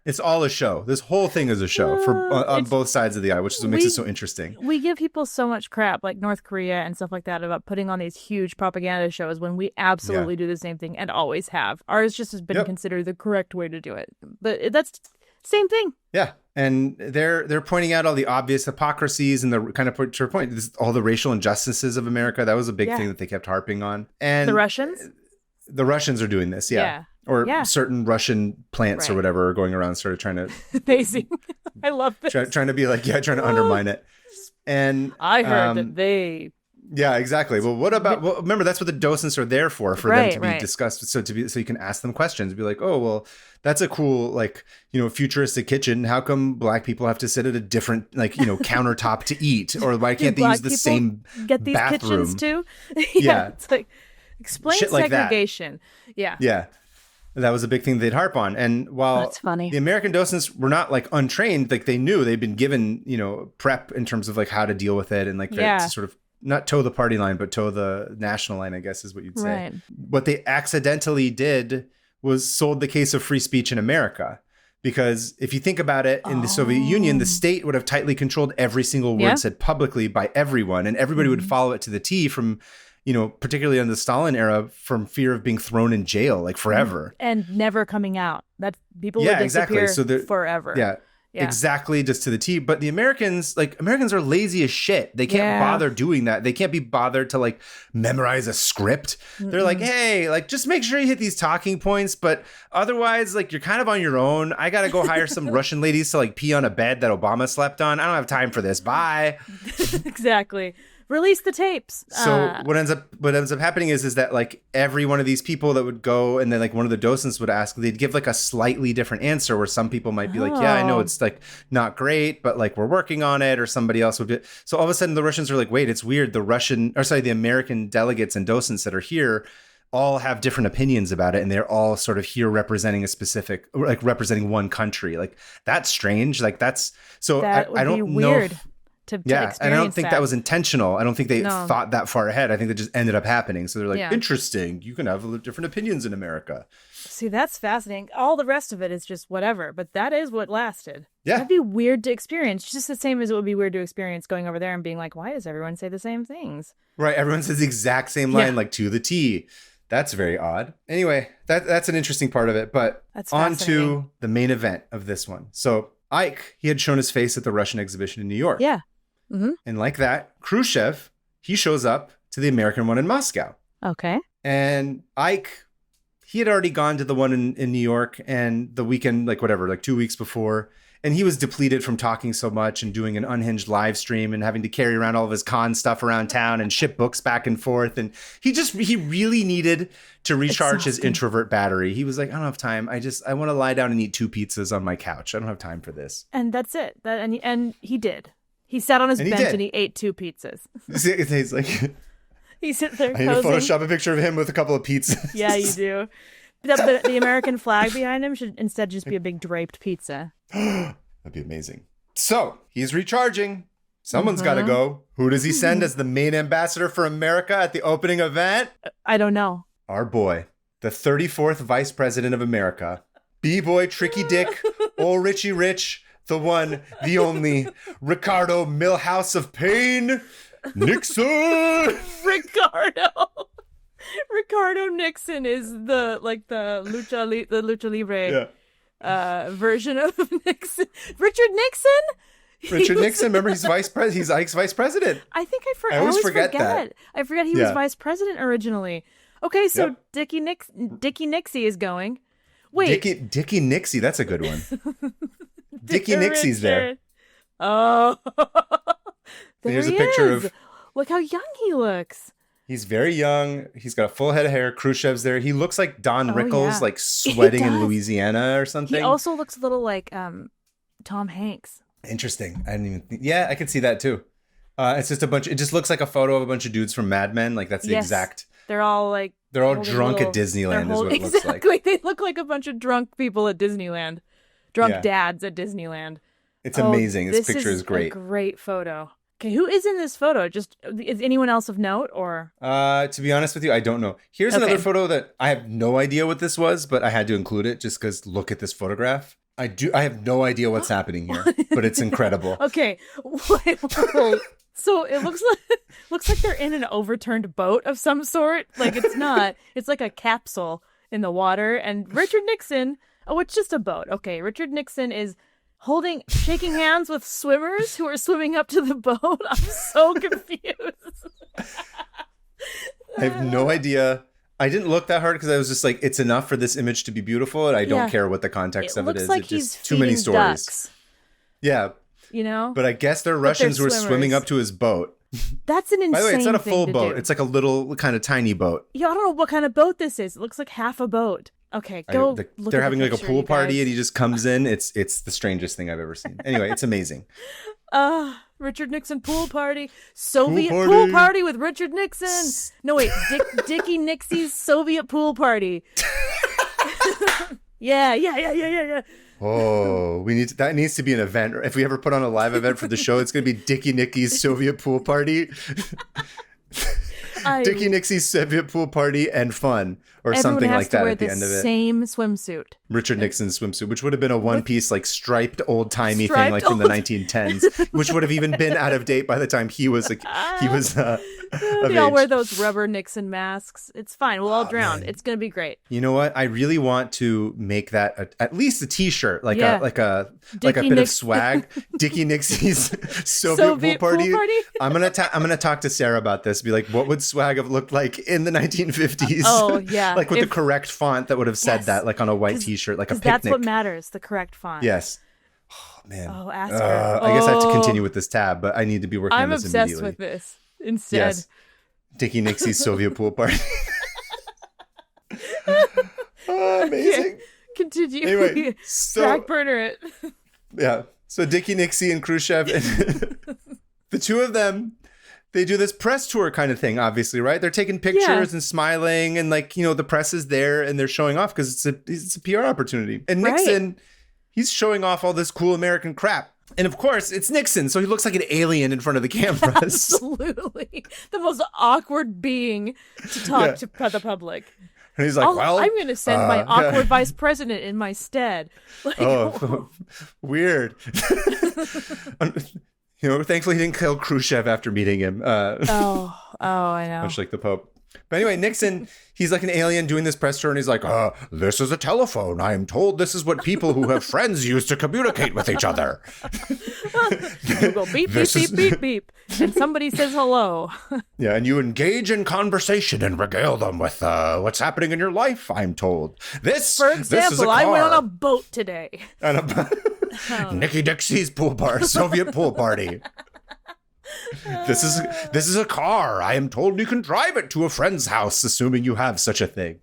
It's all a show. This whole thing is a show on both sides of the aisle, which is what makes it so interesting. We give people so much crap, like North Korea and stuff like that, about putting on these huge propaganda shows when we absolutely do the same thing and always have. Ours just has been considered the correct way to do it. But that's the same thing. Yeah. And they're pointing out all the obvious hypocrisies and the kind of to your point, all the racial injustices of America. That was a big thing that they kept harping on. And the Russians? The Russians are doing this, Or certain Russian plants or whatever are going around sort of trying to... Amazing. I love this. Trying to be like, trying to undermine it. And I heard that they... Yeah, exactly. Well, what about... Well, remember, that's what the docents are there for them to be discussed. So you can ask them questions. Be like, oh, well, that's a cool, like, futuristic kitchen. How come black people have to sit at a different, like, countertop to eat? Or why can't they use the same get these bathroom? Kitchens too? It's like... Explain shit segregation. Like that. Yeah. That was a big thing they'd harp on. And while that's funny. The American docents were not like untrained, like they knew they'd been given, prep in terms of like how to deal with it and like to sort of not toe the party line, but toe the national line, I guess is what you'd say. Right. What they accidentally did was sold the case of free speech in America. Because if you think about it, in the Soviet Union, the state would have tightly controlled every single word said publicly by everyone, and everybody would follow it to the T from... particularly in the Stalin era, from fear of being thrown in jail, like forever. And never coming out. That people would disappear forever. Yeah, exactly, just to the T. But the Americans are lazy as shit. They can't bother doing that. They can't be bothered to like memorize a script. They're like, hey, like just make sure you hit these talking points. But otherwise, like you're kind of on your own. I got to go hire some Russian ladies to like pee on a bed that Obama slept on. I don't have time for this. Bye. Exactly. Release the tapes. So what ends up happening is that like every one of these people that would go, and then like one of the docents would ask, they'd give like a slightly different answer, where some people might be like, yeah, I know it's like not great, but like we're working on it, or somebody else would be. So all of a sudden the Russians are like, wait, it's weird. The American delegates and docents that are here all have different opinions about it, and they're all sort of here representing representing one country. Like that's strange. Like that's so that would I don't be know. Weird. To and I don't think that was intentional. I don't think they thought that far ahead. I think that just ended up happening. So they're like, interesting. You can have different opinions in America. See, that's fascinating. All the rest of it is just whatever, but that is what lasted. Yeah. That'd be weird to experience. Just the same as it would be weird to experience going over there and being like, why does everyone say the same things? Right. Everyone says the exact same line, like to the T. That's very odd. Anyway, that's an interesting part of it. But on to the main event of this one. So Ike, he had shown his face at the Russian exhibition in New York. Yeah. Mm-hmm. And like that, Khrushchev, he shows up to the American one in Moscow. Okay. And Ike, he had already gone to the one in New York and the weekend, 2 weeks before. And he was depleted from talking so much and doing an unhinged live stream and having to carry around all of his con stuff around town and ship books back and forth. And he really needed to recharge his introvert battery. He was like, I don't have time. I want to lie down and eat 2 pizzas on my couch. I don't have time for this. And that's it. And he did. He sat on his bench and he ate 2 pizzas. He's like, he's sitting there. I need to Photoshop a picture of him with a couple of pizzas. Yeah, you do. The American flag behind him should instead just be a big draped pizza. That'd be amazing. So he's recharging. Someone's got to go. Who does he send as the main ambassador for America at the opening event? I don't know. Our boy, the 34th Vice President of America, B-boy Tricky Dick, old Richie Rich, the one, the only, Ricardo Milhouse of Pain, Nixon. Ricardo Nixon is the lucha libre version of Nixon. Richard Nixon. Remember he's vice president. He's Ike's vice president. I think I always forget that. I forget he was vice president originally. Okay, so Dickie Nixie is going. Wait, Dickie Nixie. That's a good one. Dickie Nixie's there. Oh, here's a picture of. Look how young he looks. He's very young. He's got a full head of hair. Khrushchev's there. He looks like Don Rickles, like sweating in Louisiana or something. He also looks a little like Tom Hanks. Interesting. I didn't even think. Yeah, I could see that too. It's just a bunch. It just looks like a photo of a bunch of dudes from Mad Men. Like that's the exact. They're all drunk at Disneyland is what it looks like. Exactly. They look like a bunch of drunk people at Disneyland. Drunk dads at Disneyland. It's amazing. This picture is great. A great photo. Okay, who is in this photo? Just is anyone else of note or? To be honest with you, I don't know. Here's another photo that I have no idea what this was, but I had to include it just because look at this photograph. I have no idea what's happening here, but it's incredible. Okay. Wait. So it looks like they're in an overturned boat of some sort. Like it's not. It's like a capsule in the water. And Richard Nixon. Oh, it's just a boat. Okay, Richard Nixon is shaking hands with swimmers who are swimming up to the boat. I'm so confused. I have no idea. I didn't look that hard because I was just like, it's enough for this image to be beautiful, and I don't care what the context of it is. Like it's just too many stories. Ducks. Yeah. You know? But I guess they're Russians who are swimming up to his boat. That's an insane thing. By the way, it's not a full boat. It's like a little kind of tiny boat. Yeah, I don't know what kind of boat this is. It looks like half a boat. Okay, go look. They're having like a pool party and he just comes in. It's the strangest thing I've ever seen. Anyway, it's amazing. Richard Nixon pool party. Soviet pool party with Richard Nixon. No, wait. Dickie Nixie's Soviet pool party. Yeah. Oh, that needs to be an event. If we ever put on a live event for the show, it's going to be Dickie Nicky's Soviet pool party. Dickie Nixie's Soviet pool party and fun, or something like that at the end of it. Same swimsuit. Richard Nixon's swimsuit, which would have been a one-piece, like striped, old-timey thing, like from the 1910s, which would have even been out of date by the time he was they all wear those rubber Nixon masks. It's fine. We'll all drown. Man. It's gonna be great. You know what? I really want to make that at least a T-shirt, like a bit of swag. Dickie Nixie's Soviet pool party. I'm gonna talk to Sarah about this. Be like, what would swag have looked like in the 1950s? Oh yeah, like with the correct font that would have said that, like on a white T-shirt, like a picnic. That's what matters. The correct font. Yes. Oh man. Oh, ask her. I guess I have to continue with this tab, but I need to be working on this immediately. I'm obsessed with this. instead. Yes. Dickie Nixie's Soviet pool party. Oh, amazing. Continue. Anyway, back burner it. Yeah. So Dickie Nixie and Khrushchev, and the two of them, they do this press tour kind of thing, obviously, right? They're taking pictures and smiling, and like, you know, the press is there and they're showing off because it's a PR opportunity. And Nixon, he's showing off all this cool American crap. And of course, it's Nixon, so he looks like an alien in front of the cameras. Absolutely. The most awkward being to talk to the public. And he's like, I'm going to send my awkward vice president in my stead. Like, weird. You know, thankfully he didn't kill Khrushchev after meeting him. I know. Much like the Pope. But anyway, Nixon, he's like an alien doing this press tour, and he's like, this is a telephone. I am told this is what people who have friends use to communicate with each other. You go beep, beep, beep, beep, beep, and somebody says hello. Yeah, and you engage in conversation and regale them with what's happening in your life, I'm told. For example, this is a car. I went on a boat today. Nicky Dixie's pool party, Soviet pool party. This is a car. I am told you can drive it to a friend's house, assuming you have such a thing.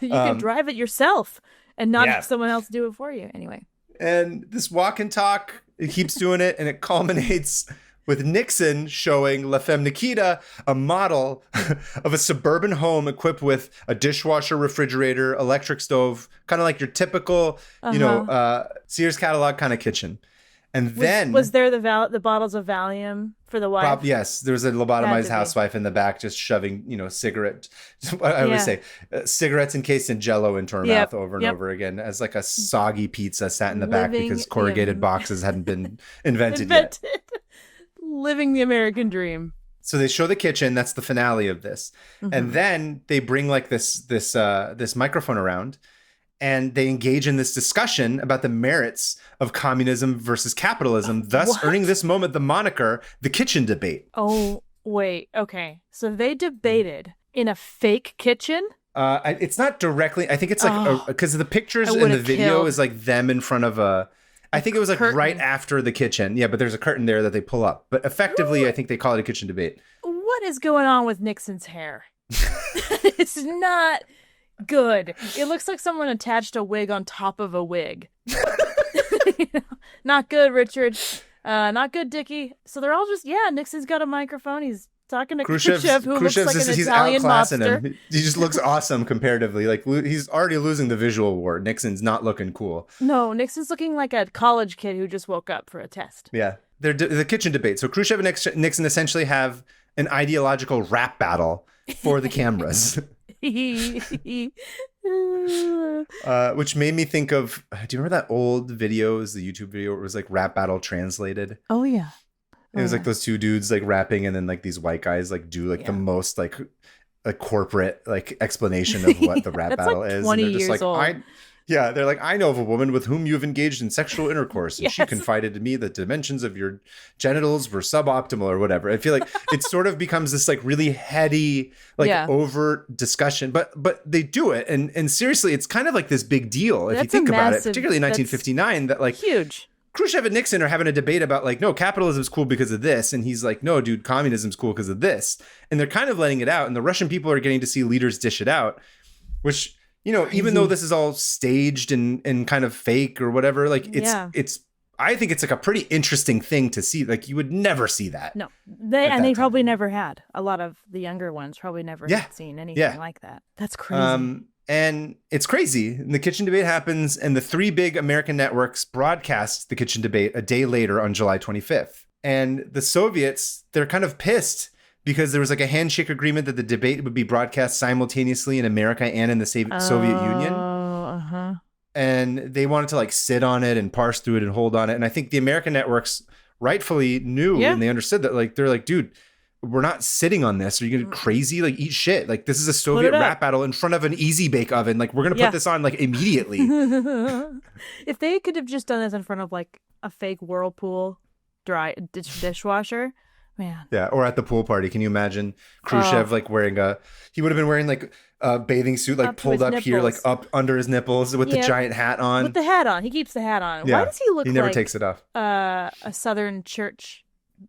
You can drive it yourself and not have someone else do it for you. Anyway. And this walk and talk, it keeps doing it, and it culminates with Nixon showing La Femme Nikita a model of a suburban home equipped with a dishwasher, refrigerator, electric stove, kind of like your typical, Sears catalog kind of kitchen. And then was there the bottles of Valium for the wife? Yes, there was a lobotomized housewife in the back just shoving, cigarettes. I always say cigarettes encased in Jello into her mouth over and over again, as like a soggy pizza sat in the back because corrugated boxes hadn't been invented yet. Living the American dream. So they show the kitchen. That's the finale of this, and then they bring like this microphone around. And they engage in this discussion about the merits of communism versus capitalism, thus earning this moment the moniker, the kitchen debate. Oh, wait. Okay. So they debated in a fake kitchen? It's not directly. I think it's like, because the pictures in the video is like them in front of I think it was like curtain. Right after the kitchen. Yeah, but there's a curtain there that they pull up. But effectively, I think they call it a kitchen debate. What is going on with Nixon's hair? It's not... good. It looks like someone attached a wig on top of a wig. Not good, Richard. Not good, Dickie. So they're all just, Nixon's got a microphone. He's talking to Khrushchev, who looks like an Italian mobster. Him. He just looks awesome comparatively. Like he's already losing the visual war. Nixon's not looking cool. No, Nixon's looking like a college kid who just woke up for a test. Yeah. They're the kitchen debate. So Khrushchev and Nixon essentially have an ideological rap battle for the cameras. Which made me think of, do you remember that old video? It was the YouTube video where it was like rap battle translated? Oh yeah. It was like those two dudes like rapping, and then like these white guys like do like the most like a corporate like explanation of what the rap battle like is. 20 and they're just years like, old. They're like, I know of a woman with whom you've engaged in sexual intercourse, and she confided to me that dimensions of your genitals were suboptimal or whatever. I feel like it sort of becomes this like really heady, like overt discussion, but they do it, and seriously, it's kind of like this big deal if you think about it, particularly in 1959, that like huge. Khrushchev and Nixon are having a debate about like, no, capitalism's cool because of this, and he's like, no, dude, communism's cool because of this, and they're kind of letting it out, and the Russian people are getting to see leaders dish it out, which. Even though this is all staged and kind of fake or whatever, like it's I think it's like a pretty interesting thing to see. Like you would never see that. No, they probably never had. A lot of the younger ones probably never had seen anything like that. That's crazy. And it's crazy. And the kitchen debate happens, and the three big American networks broadcast the kitchen debate a day later on July 25th. And the Soviets, they're kind of pissed because there was like a handshake agreement that the debate would be broadcast simultaneously in America and in the Soviet Union. And they wanted to like sit on it and parse through it and hold on it. And I think the American networks rightfully knew and they understood that, like, they're like, dude, we're not sitting on this. Are you gonna crazy? Like, eat shit. Like, this is a Soviet rap battle in front of an easy bake oven. Like, we're gonna put this on like immediately. If they could have just done this in front of like a fake Whirlpool dishwasher. Man. Yeah, or at the pool party. Can you imagine Khrushchev like wearing he would have been wearing like a bathing suit like pulled up here, like up under his nipples with the giant hat on. With the hat on. He keeps the hat on. Yeah. Why does he look like... He never takes it off. A Southern church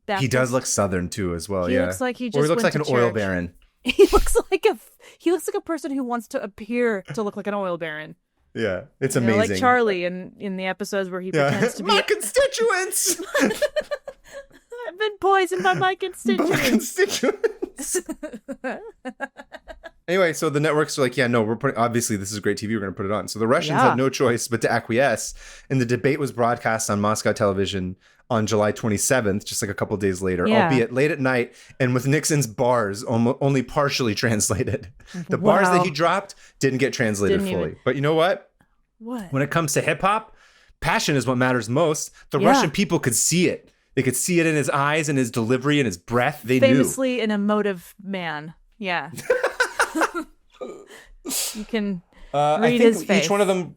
Baptist. He does look Southern too, as well. He yeah, looks like he looks like an oil baron. He looks like a person who wants to appear to look like an oil baron. Yeah, it's amazing. Like Charlie in the episodes where he pretends to be my constituents. I've been poisoned by my constituents. Anyway, so the networks are like, yeah, no, we're putting, obviously this is great TV, we're going to put it on. So the Russians had no choice but to acquiesce, and the debate was broadcast on Moscow television on July 27th, just like a couple of days later, albeit late at night, and with Nixon's bars only partially translated. The bars that he dropped didn't get translated fully. But you know what? What? When it comes to hip hop, passion is what matters most. The Russian people could see it. They could see it in his eyes and his delivery and his breath. They Famously an emotive man. Yeah. You can read his face. Each one of them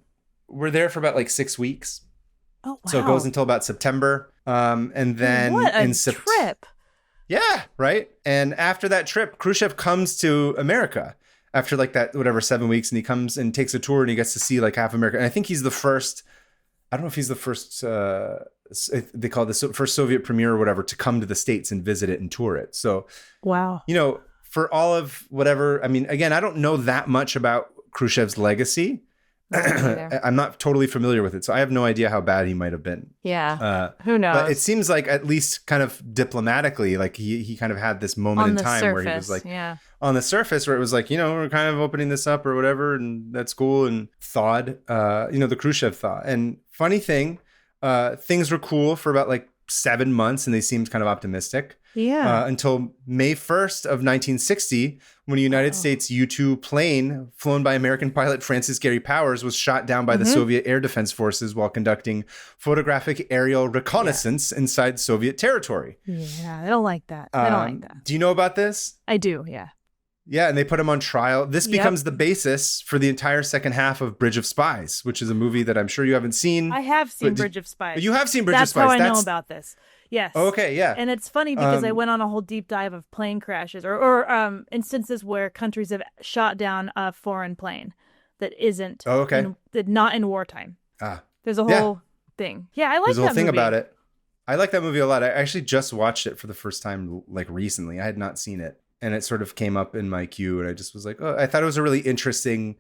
were there for about like 6 weeks. Oh, wow. So it goes until about September. And then what a trip. Yeah, right. And after that trip, Khrushchev comes to America after like that, 7 weeks. And he comes and takes a tour and he gets to see like half America. And I think he's the first, I don't know if he's the first, they call it the first Soviet premier or whatever, to come to the States and visit it and tour it. So, wow. For all of whatever, I mean, again, I don't know that much about Khrushchev's legacy. I'm not totally familiar with it, so I have no idea how bad he might have been. Yeah, who knows? But it seems like, at least kind of diplomatically, like he kind of had this moment in time where he was like, on the surface, where it was like, we're kind of opening this up or whatever, and that's cool, and thawed, the Khrushchev thaw. And funny thing, things were cool for about like 7 months, and they seemed kind of optimistic. Yeah. Until May 1st of 1960, when a United States U-2 plane flown by American pilot Francis Gary Powers was shot down by the Soviet Air Defense Forces while conducting photographic aerial reconnaissance inside Soviet territory. Yeah, I don't like that. I don't like that. Do you know about this? I do, yeah. Yeah, and they put him on trial. This becomes the basis for the entire second half of Bridge of Spies, which is a movie that I'm sure you haven't seen. I have seen Bridge of Spies. You have seen Bridge of Spies. That's how I know about this. Yes. Okay, yeah. And it's funny because I went on a whole deep dive of plane crashes or instances where countries have shot down a foreign plane that isn't not in wartime. There's a whole thing. Yeah, I like that movie. There's a whole thing about it. I like that movie a lot. I actually just watched it for the first time like recently. I had not seen it. And it sort of came up in my queue, and I just was like, oh, I thought it was a really interesting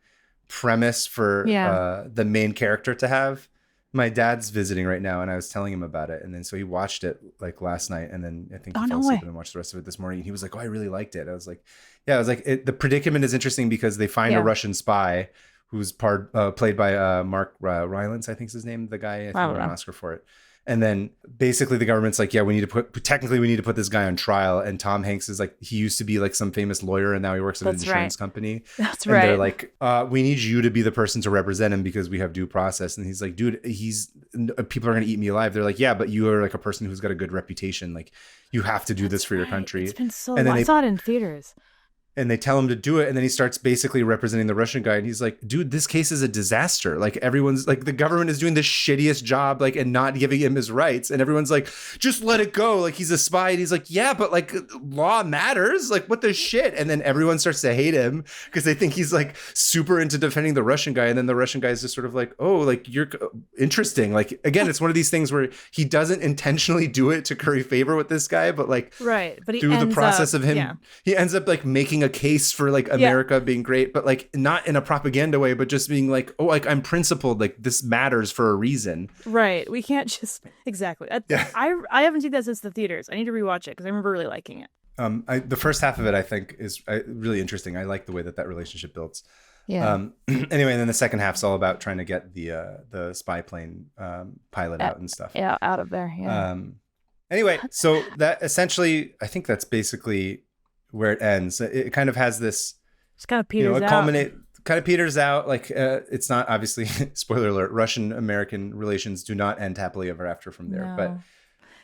premise for the main character to have. My dad's visiting right now, and I was telling him about it. And then so he watched it like last night, and then I think he fell asleep and then watched the rest of it this morning. And he was like, oh, I really liked it. I was like, the predicament is interesting because they find a Russian spy who's played by Mark Rylance, I think is his name, the guy, I think won an Oscar for it. And then basically the government's like, yeah, we need to put this guy on trial. And Tom Hanks is like, he used to be like some famous lawyer and now he works at an insurance company. That's right. And they're like, we need you to be the person to represent him because we have due process. And he's like, dude, people are going to eat me alive. They're like, yeah, but you are like a person who's got a good reputation. Like you have to do this for your country. It's been so long. I saw it in theaters. And they tell him to do it. And then he starts basically representing the Russian guy. And he's like, dude, this case is a disaster. Like everyone's like, the government is doing the shittiest job, like, and not giving him his rights. And everyone's like, just let it go. Like he's a spy. And he's like, yeah, but like law matters. Like what the shit? And then everyone starts to hate him because they think he's like super into defending the Russian guy. And then the Russian guy is just sort of like, oh, like you're interesting. Like, again, it's one of these things where he doesn't intentionally do it to curry favor with this guy, but like, but through the process of him, he ends up like making a case for like America being great, but like not in a propaganda way, but just being like, oh, like I'm principled, like this matters for a reason. Right. We can't just exactly. I haven't seen that since the theaters. I need to rewatch it because I remember really liking it. The first half of it I think is really interesting. I like the way that relationship builds. Yeah. Anyway, and then the second half's all about trying to get the spy plane pilot out and stuff. Yeah, out of there. Yeah. Anyway, so that essentially, I think that's basically where it ends. It kind of has this, just kind of peters out. Kind of peters out. Like it's not, obviously, spoiler alert, Russian-American relations do not end happily ever after from there. But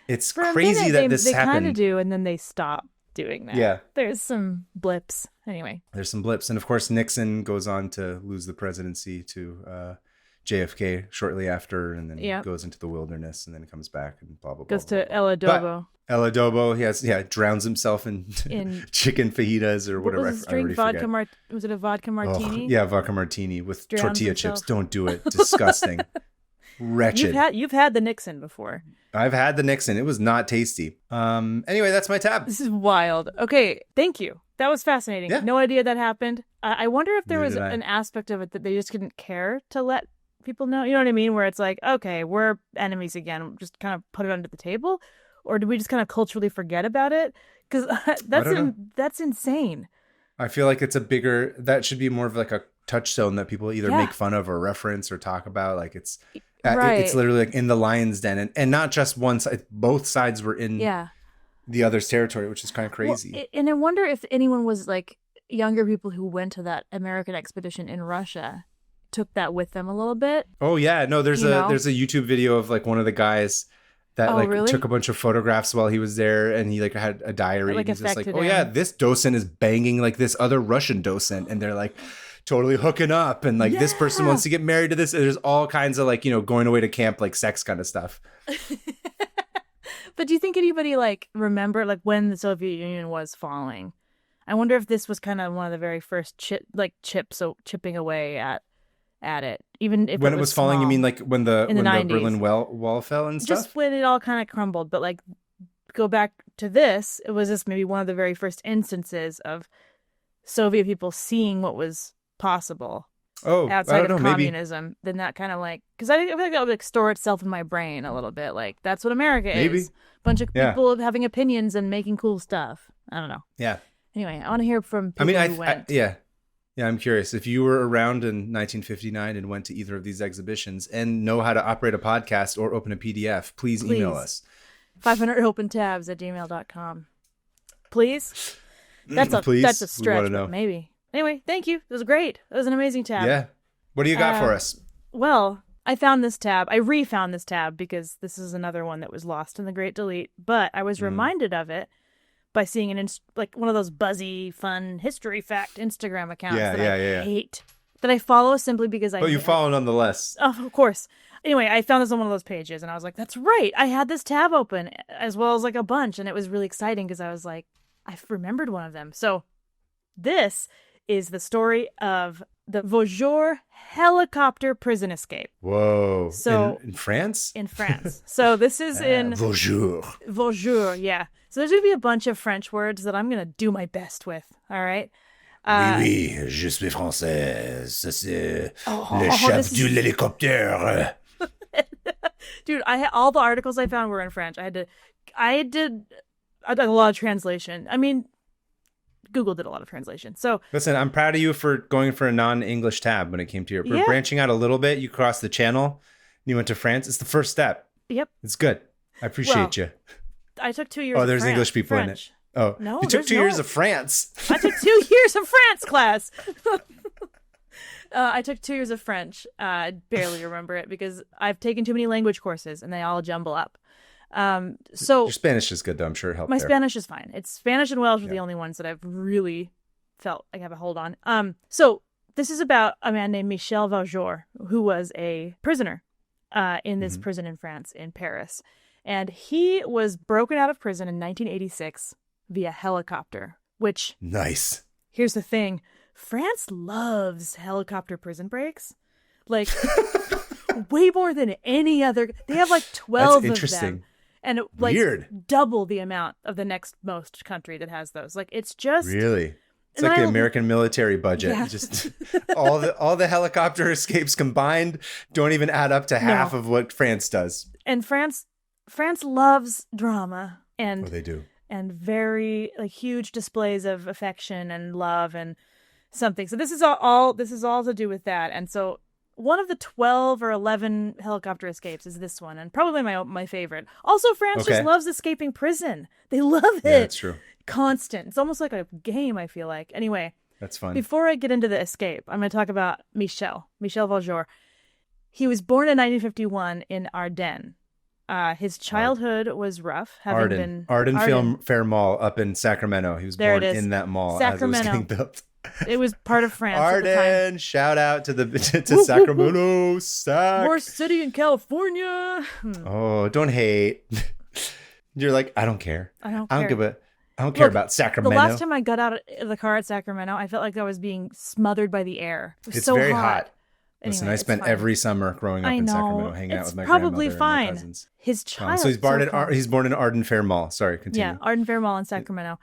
it's crazy that this happened. They kind of do, and then they stop doing that. Yeah. There's some blips. Anyway. There's some blips. And of course, Nixon goes on to lose the presidency to JFK shortly after, and then goes into the wilderness, and then comes back and blah, blah, blah. Goes to El Adobo. El Adobo, he drowns himself in chicken fajitas or whatever. What was his drink? Was it a vodka martini? Oh, yeah, vodka martini with tortilla chips. Don't do it. Disgusting. wretched. You've had the Nixon before. I've had the Nixon. It was not tasty. Anyway, that's my tab. This is wild. Okay, thank you. That was fascinating. Yeah. No idea that happened. I wonder if there was an aspect of it that they just didn't care to let people know. You know what I mean? Where it's like, okay, we're enemies again. Just kind of put it under the table. Or did we just kind of culturally forget about it? Because that's insane. I feel like that should be more of like a touchstone that people either make fun of or reference or talk about. Like it's literally like in the lion's den, and not just one side. Both sides were in the other's territory, which is kind of crazy. Well, and I wonder if anyone was like younger people who went to that American expedition in Russia took that with them a little bit. Oh yeah, no, there's a YouTube video of like one of the guys that really took a bunch of photographs while he was there, and he like had a diary. And he's just like, oh yeah, this docent is banging like this other Russian docent, and they're like totally hooking up, and like this person wants to get married to this. There's all kinds of like, you know, going away to camp, like sex kind of stuff. But do you think anybody like remember like when the Soviet Union was falling? I wonder if this was kind of one of the very first chipping away at it, even if when it was falling. small. You mean like when the 90s. Berlin Wall fell and stuff? Just when it all kind of crumbled. But like go back to this, it was just maybe one of the very first instances of Soviet people seeing what was possible outside of communism. Maybe. Then that kind of like, because I feel like that would like store itself in my brain a little bit. Like that's what America is. Bunch of people having opinions and making cool stuff. I don't know. Yeah. Anyway, I want to hear from people who went. Yeah, I'm curious. If you were around in 1959 and went to either of these exhibitions and know how to operate a podcast or open a PDF, please email us. 500opentabs@gmail.com. Please? That's a stretch, but maybe. Anyway, thank you. It was great. It was an amazing tab. Yeah. What do you got for us? Well, I found this tab. I refound this tab because this is another one that was lost in the Great Delete. But I was reminded of it by seeing like one of those buzzy, fun history fact Instagram accounts that I hate. That I follow simply because I. But you follow nonetheless. Oh, of course. Anyway, I found this on one of those pages, and I was like, "That's right. I had this tab open as well as like a bunch, and it was really exciting because I was like, I remembered one of them." So, this is the story of the Vaujour helicopter prison escape. Whoa. So in France? In France. So this is in Vaujour. Vaujour, yeah. So there's going to be a bunch of French words that I'm going to do my best with, all right? Oui, je suis français. C'est le chef de l'hélicoptère. Dude, all the articles I found were in French. I did a lot of translation. I mean, Google did a lot of translation. So listen, I'm proud of you for going for a non-English tab when it came to your branching out a little bit. You crossed the channel. You went to France. It's the first step. Yep. It's good. I appreciate you. I took 2 years. There's English people in it. Oh, no, you took 2 years of France. I took 2 years of France class. I took 2 years of French. I barely remember it because I've taken too many language courses and they all jumble up. So your Spanish is good though. I'm sure it helped. My Spanish is fine. It's Spanish and Welsh are the only ones that I've really felt I have a hold on. So this is about a man named Michel Vaujour, who was a prisoner in this prison in France, in Paris. And he was broken out of prison in 1986 via helicopter, which... Nice. Here's the thing. France loves helicopter prison breaks. Like, way more than any other... They have like 12 of them. And like weird. Double the amount of the next most country that has those. Like, it's just... Really? It's like the American military budget. Yeah. Just all the helicopter escapes combined don't even add up to half of what France does. And France loves drama, and they do, and very like huge displays of affection and love and something. So this is all to do with that. And so one of the 12 or 11 helicopter escapes is this one, and probably my favorite. Also, France just loves escaping prison. They love it. Yeah, that's true. Constant. It's almost like a game, I feel like. Anyway, that's fun. Before I get into the escape, I'm going to talk about Michel Vaujour. He was born in 1951 in Ardennes. His childhood was rough. Arden Film Fair Mall up in Sacramento. He was born in that mall Sacramento. as it was getting built. It was part of France. Arden, at the time. Shout out to Sacramento. Worst city in California. Oh, don't hate. You're like, I don't care. I don't care about Sacramento. The last time I got out of the car at Sacramento, I felt like I was being smothered by the air. It was it's so very hot. Anyway, listen, I spent every summer growing up in Sacramento hanging out with my grandmother and my cousins. His child. So he's born in Arden Fair Mall. Sorry, continue. Yeah, Arden Fair Mall in Sacramento.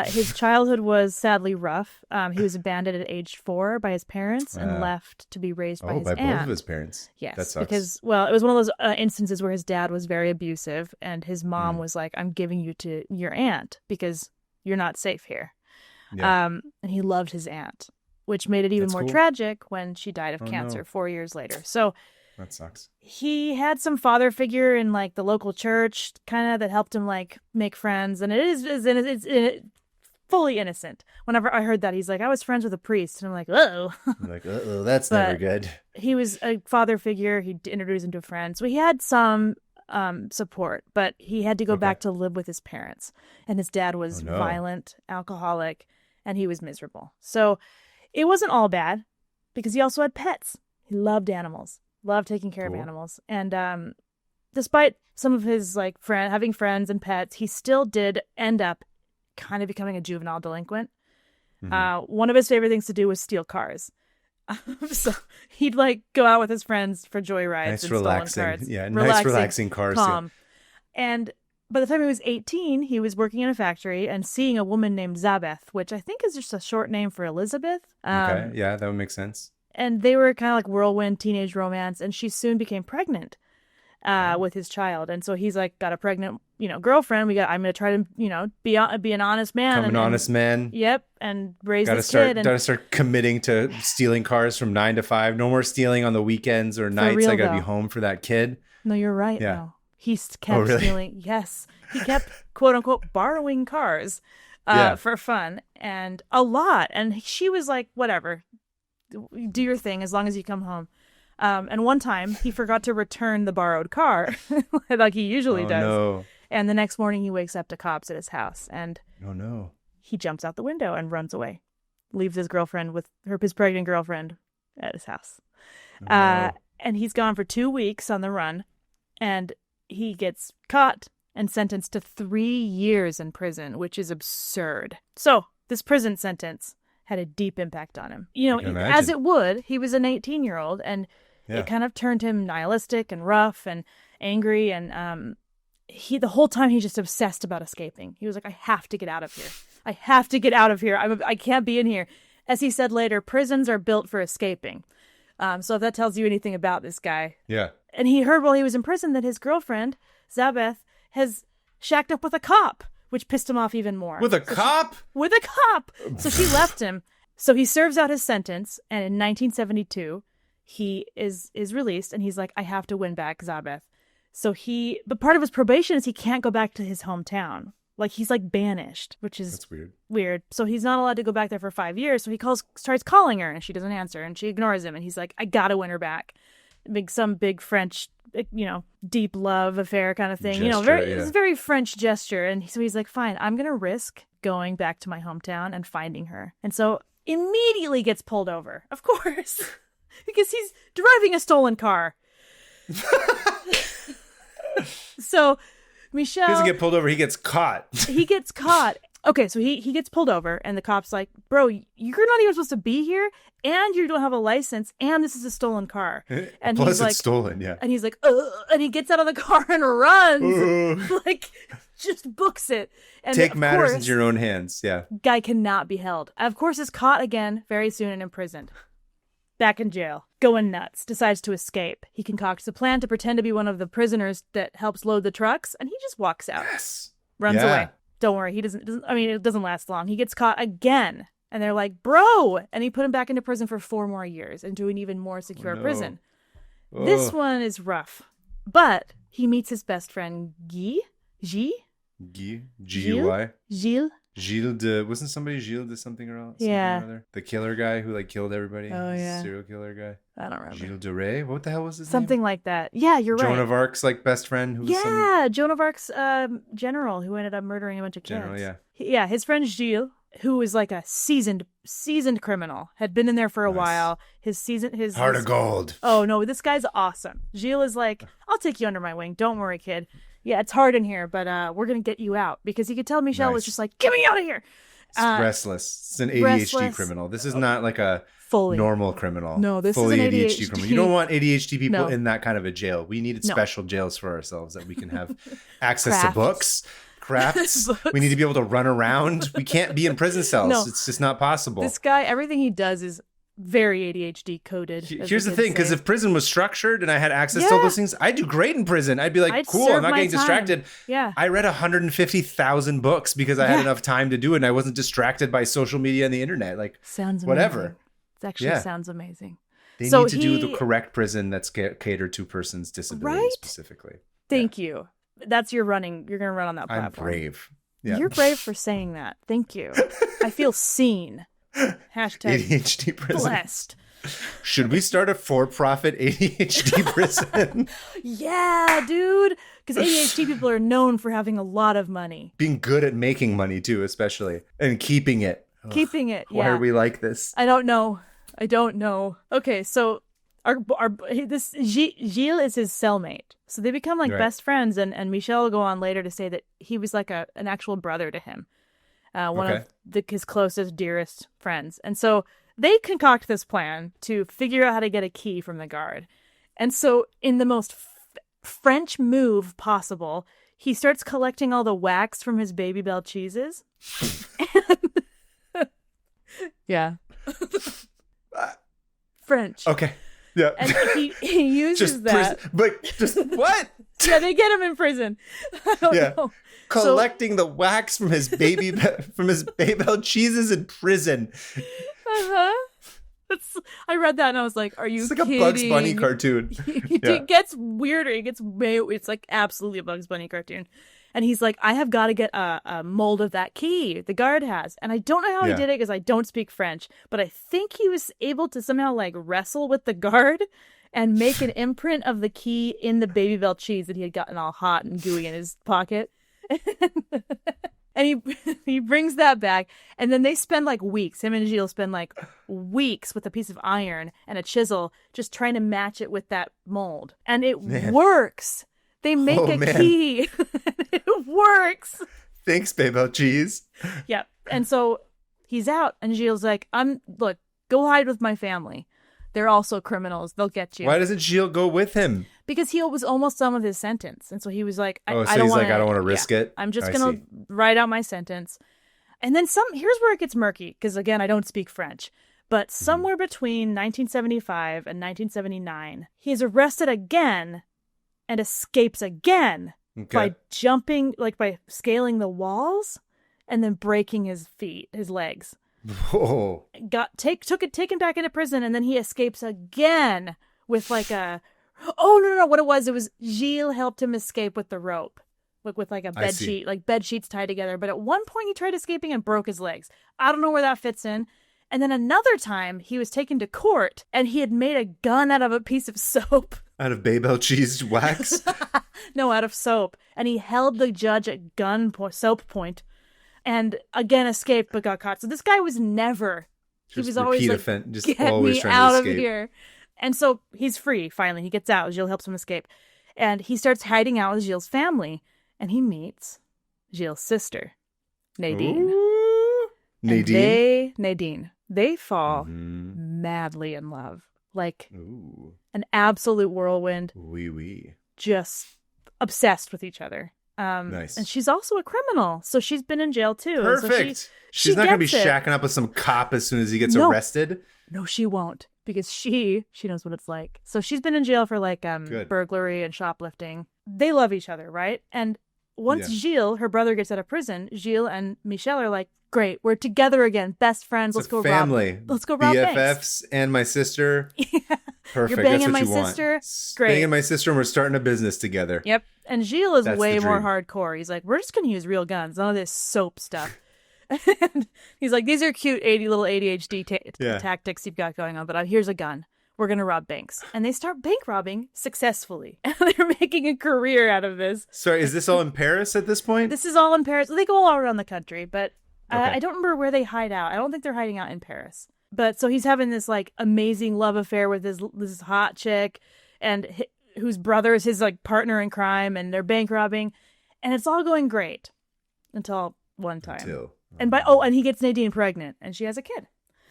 His childhood was sadly rough. He was abandoned at age 4 by his parents and left to be raised by his aunt. Both of his parents. Yes, that sucks. Because it was one of those instances where his dad was very abusive, and his mom was like, "I'm giving you to your aunt because you're not safe here." Yeah. And he loved his aunt, which made it even more tragic when she died of cancer 4 years later. So that sucks. He had some father figure in like the local church, kind of, that helped him like make friends, and it's fully innocent. Whenever I heard that, he's like, "I was friends with a priest," and I'm like, "Oh." Like, that's never good. He was a father figure. He introduced him to friends, so he had some support, but he had to go back to live with his parents, and his dad was violent, alcoholic, and he was miserable. So it wasn't all bad, because he also had pets. He loved animals, loved taking care of animals. And despite some of his like having friends and pets, he still did end up kind of becoming a juvenile delinquent. One of his favorite things to do was steal cars. So he'd like go out with his friends for joyrides and stolen cars. Yeah, nice relaxing cars. Calm. And by the time he was 18, he was working in a factory and seeing a woman named Zabeth, which I think is just a short name for Elizabeth. Okay, yeah, that would make sense. And they were kind of like whirlwind teenage romance, and she soon became pregnant with his child. And so he's like got a pregnant, girlfriend. I'm going to try to, be an honest man. An honest man. Yep, and raise this kid. Gotta start committing to stealing cars from 9 to 5. No more stealing on the weekends or nights. I gotta be home for that kid. No, you're right. Yeah. No. He kept stealing. Yes. He kept, quote unquote, borrowing cars for fun, and a lot. And she was like, whatever, do your thing as long as you come home. And one time he forgot to return the borrowed car like he usually does. No. And the next morning he wakes up to cops at his house, and he jumps out the window and runs away, leaves his girlfriend with his pregnant girlfriend at his house. And he's gone for 2 weeks on the run, and he gets caught and sentenced to 3 years in prison, which is absurd. So this prison sentence had a deep impact on him. As it would. He was an 18-year-old, and it kind of turned him nihilistic and rough and angry. And the whole time he's just obsessed about escaping. He was like, "I have to get out of here. I have to get out of here. I can't be in here." As he said later, prisons are built for escaping. So if that tells you anything about this guy. Yeah. And he heard while he was in prison that his girlfriend, Zabeth, has shacked up with a cop, which pissed him off even more. With a cop? With a cop! So she left him. So he serves out his sentence, and in 1972, he is released, and he's like, "I have to win back Zabeth." So but part of his probation is he can't go back to his hometown. Like, he's like banished, which is That's weird. Weird. So he's not allowed to go back there for 5 years. So he starts calling her, and she doesn't answer, and she ignores him, and he's like, "I gotta win her back." Some big French, deep love affair kind of thing. Gesture, it's a very French gesture. And so he's like, "Fine, I'm going to risk going back to my hometown and finding her." And so immediately gets pulled over, of course, because he's driving a stolen car. So Michel... He doesn't get pulled over, he gets caught. He gets caught. Okay, so he gets pulled over, and the cop's like, "Bro, you're not even supposed to be here, and you don't have a license, and this is a stolen car." And Plus he's like, it's stolen, yeah. And he's like, "Ugh," and he gets out of the car and runs, like, just books it. And take matters into your own hands, yeah. Guy cannot be held. Of course, is caught again very soon and imprisoned. Back in jail, going nuts, decides to escape. He concocts a plan to pretend to be one of the prisoners that helps load the trucks, and he just walks out. Yes. Runs away. Don't worry, it doesn't last long. He gets caught again, and they're like, "Bro!" And he put him back into prison for 4 more years, into an even more secure prison. This one is rough, but he meets his best friend, Guy. Gilles. Wasn't somebody Gilles de something or else? Yeah. The killer guy who like killed everybody. Oh, yeah. Serial killer guy. I don't remember. Gilles de Rais? What the hell was his name? Something like that. Yeah, you're right. Joan of Arc's like best friend. Who was Joan of Arc's general who ended up murdering a bunch of kids. General, yeah. Yeah, his friend Gilles, who was like a seasoned criminal, had been in there for a while. His heart of gold. Oh no, this guy's awesome. Gilles is like, "I'll take you under my wing. Don't worry, kid. Yeah, it's hard in here, but we're gonna get you out," because he could tell Michel was just like, "Get me out of here." Restless. It's an ADHD criminal. This is not like a normal criminal. No, this fully is an ADHD criminal. You don't want ADHD people in that kind of a jail. We needed special jails for ourselves that we can have access to books, crafts. We need to be able to run around. We can't be in prison cells. No. It's just not possible. This guy, everything he does is very ADHD coded. Here's the thing, because if prison was structured and I had access to all those things, I'd do great in prison. I'd be like, cool, I'm not getting distracted. Yeah. I read 150,000 books because I had enough time to do it and I wasn't distracted by social media and the internet. Like, sounds whatever. Amazing. It actually sounds amazing. They need to do the correct prison that's catered to person's disability specifically. Thank you. That's your running. You're going to run on that platform. I'm brave. Yeah. You're brave for saying that. Thank you. I feel seen. Hashtag ADHD prison. Blessed. Should we start a for-profit ADHD prison? Yeah, dude. Because ADHD people are known for having a lot of money. Being good at making money, too, especially. And keeping it. Keeping it, Why are we like this? I don't know. Okay, so this Gilles is his cellmate. So they become like best friends. And Michel will go on later to say that he was like an actual brother to him. One of his closest, dearest friends. And so they concoct this plan to figure out how to get a key from the guard. And so in the most French move possible, he starts collecting all the wax from his Baby Bell cheeses. Yeah. French. Okay. Yeah. And he uses that. But just what? Yeah, they get him in prison. I don't know. Collecting the wax from his Baby Bell cheeses in prison. I read that and I was like, "Are you?" It's like kidding? a Bugs Bunny cartoon. It gets weirder. It's like absolutely a Bugs Bunny cartoon. And he's like, "I have got to get a mold of that key the guard has." And I don't know how he did it because I don't speak French, but I think he was able to somehow like wrestle with the guard and make an imprint of the key in the Baby Bell cheese that he had gotten all hot and gooey in his pocket. And he brings that back, and then they spend like weeks. Him and Gilles spend like weeks with a piece of iron and a chisel just trying to match it with that mold. And it works. They make a key. It works. Thanks, Baby Cheese. Yeah. And so he's out, and Gilles like, look, go hide with my family. They're also criminals. They'll get you. Why doesn't Gilles go with him? Because he was almost done with his sentence. And so he was like, I don't want to risk it. I'm just going to write out my sentence. And then here's where it gets murky. Because again, I don't speak French. But somewhere between 1975 and 1979, he is arrested again and escapes again by jumping, like by scaling the walls and then breaking his legs. Whoa. Taken back into prison, and then he escapes again with like no, what it was Gilles helped him escape with the rope, with like a bed sheet, like bed sheets tied together. But at one point he tried escaping and broke his legs. I don't know where that fits in. And then another time he was taken to court and he had made a gun out of a piece of soap. Out of Baby Bell cheese wax? No, out of soap. And he held the judge at soap point. And again escaped but got caught. So this guy was never. He was always like, get me out of here. And so he's free. Finally, he gets out. Gilles helps him escape, and he starts hiding out with Gilles' family. And he meets Gilles' sister, Nadine. Ooh, Nadine. They fall madly in love, like an absolute whirlwind. Oui. Just obsessed with each other. Nice. And she's also a criminal, so she's been in jail too. Perfect. So she's not going to be shacking up with some cop as soon as he gets arrested. No, she won't, because she knows what it's like. So she's been in jail for like burglary and shoplifting. They love each other, right? And once Gilles, her brother, gets out of prison, Gilles and Michel are like, great, we're together again, best friends. Let's go family. Let's go rob BFFs banks. And my sister. Yeah. Perfect. You're banging That's what my you sister. Want. Great. Banging my sister, and we're starting a business together. Yep. And Gilles is That's way more hardcore. He's like, we're just going to use real guns. None of this soap stuff. And he's like, these are cute little ADHD tactics you've got going on, but here's a gun. We're going to rob banks. And they start bank robbing successfully. And they're making a career out of this. Sorry, is this all in Paris at this point? This is all in Paris. They go all around the country, but I don't remember where they hide out. I don't think they're hiding out in Paris. But so he's having this like amazing love affair with this hot chick, and whose brother is his like partner in crime, and they're bank robbing, and it's all going great until one time. And he gets Nadine pregnant, and she has a kid.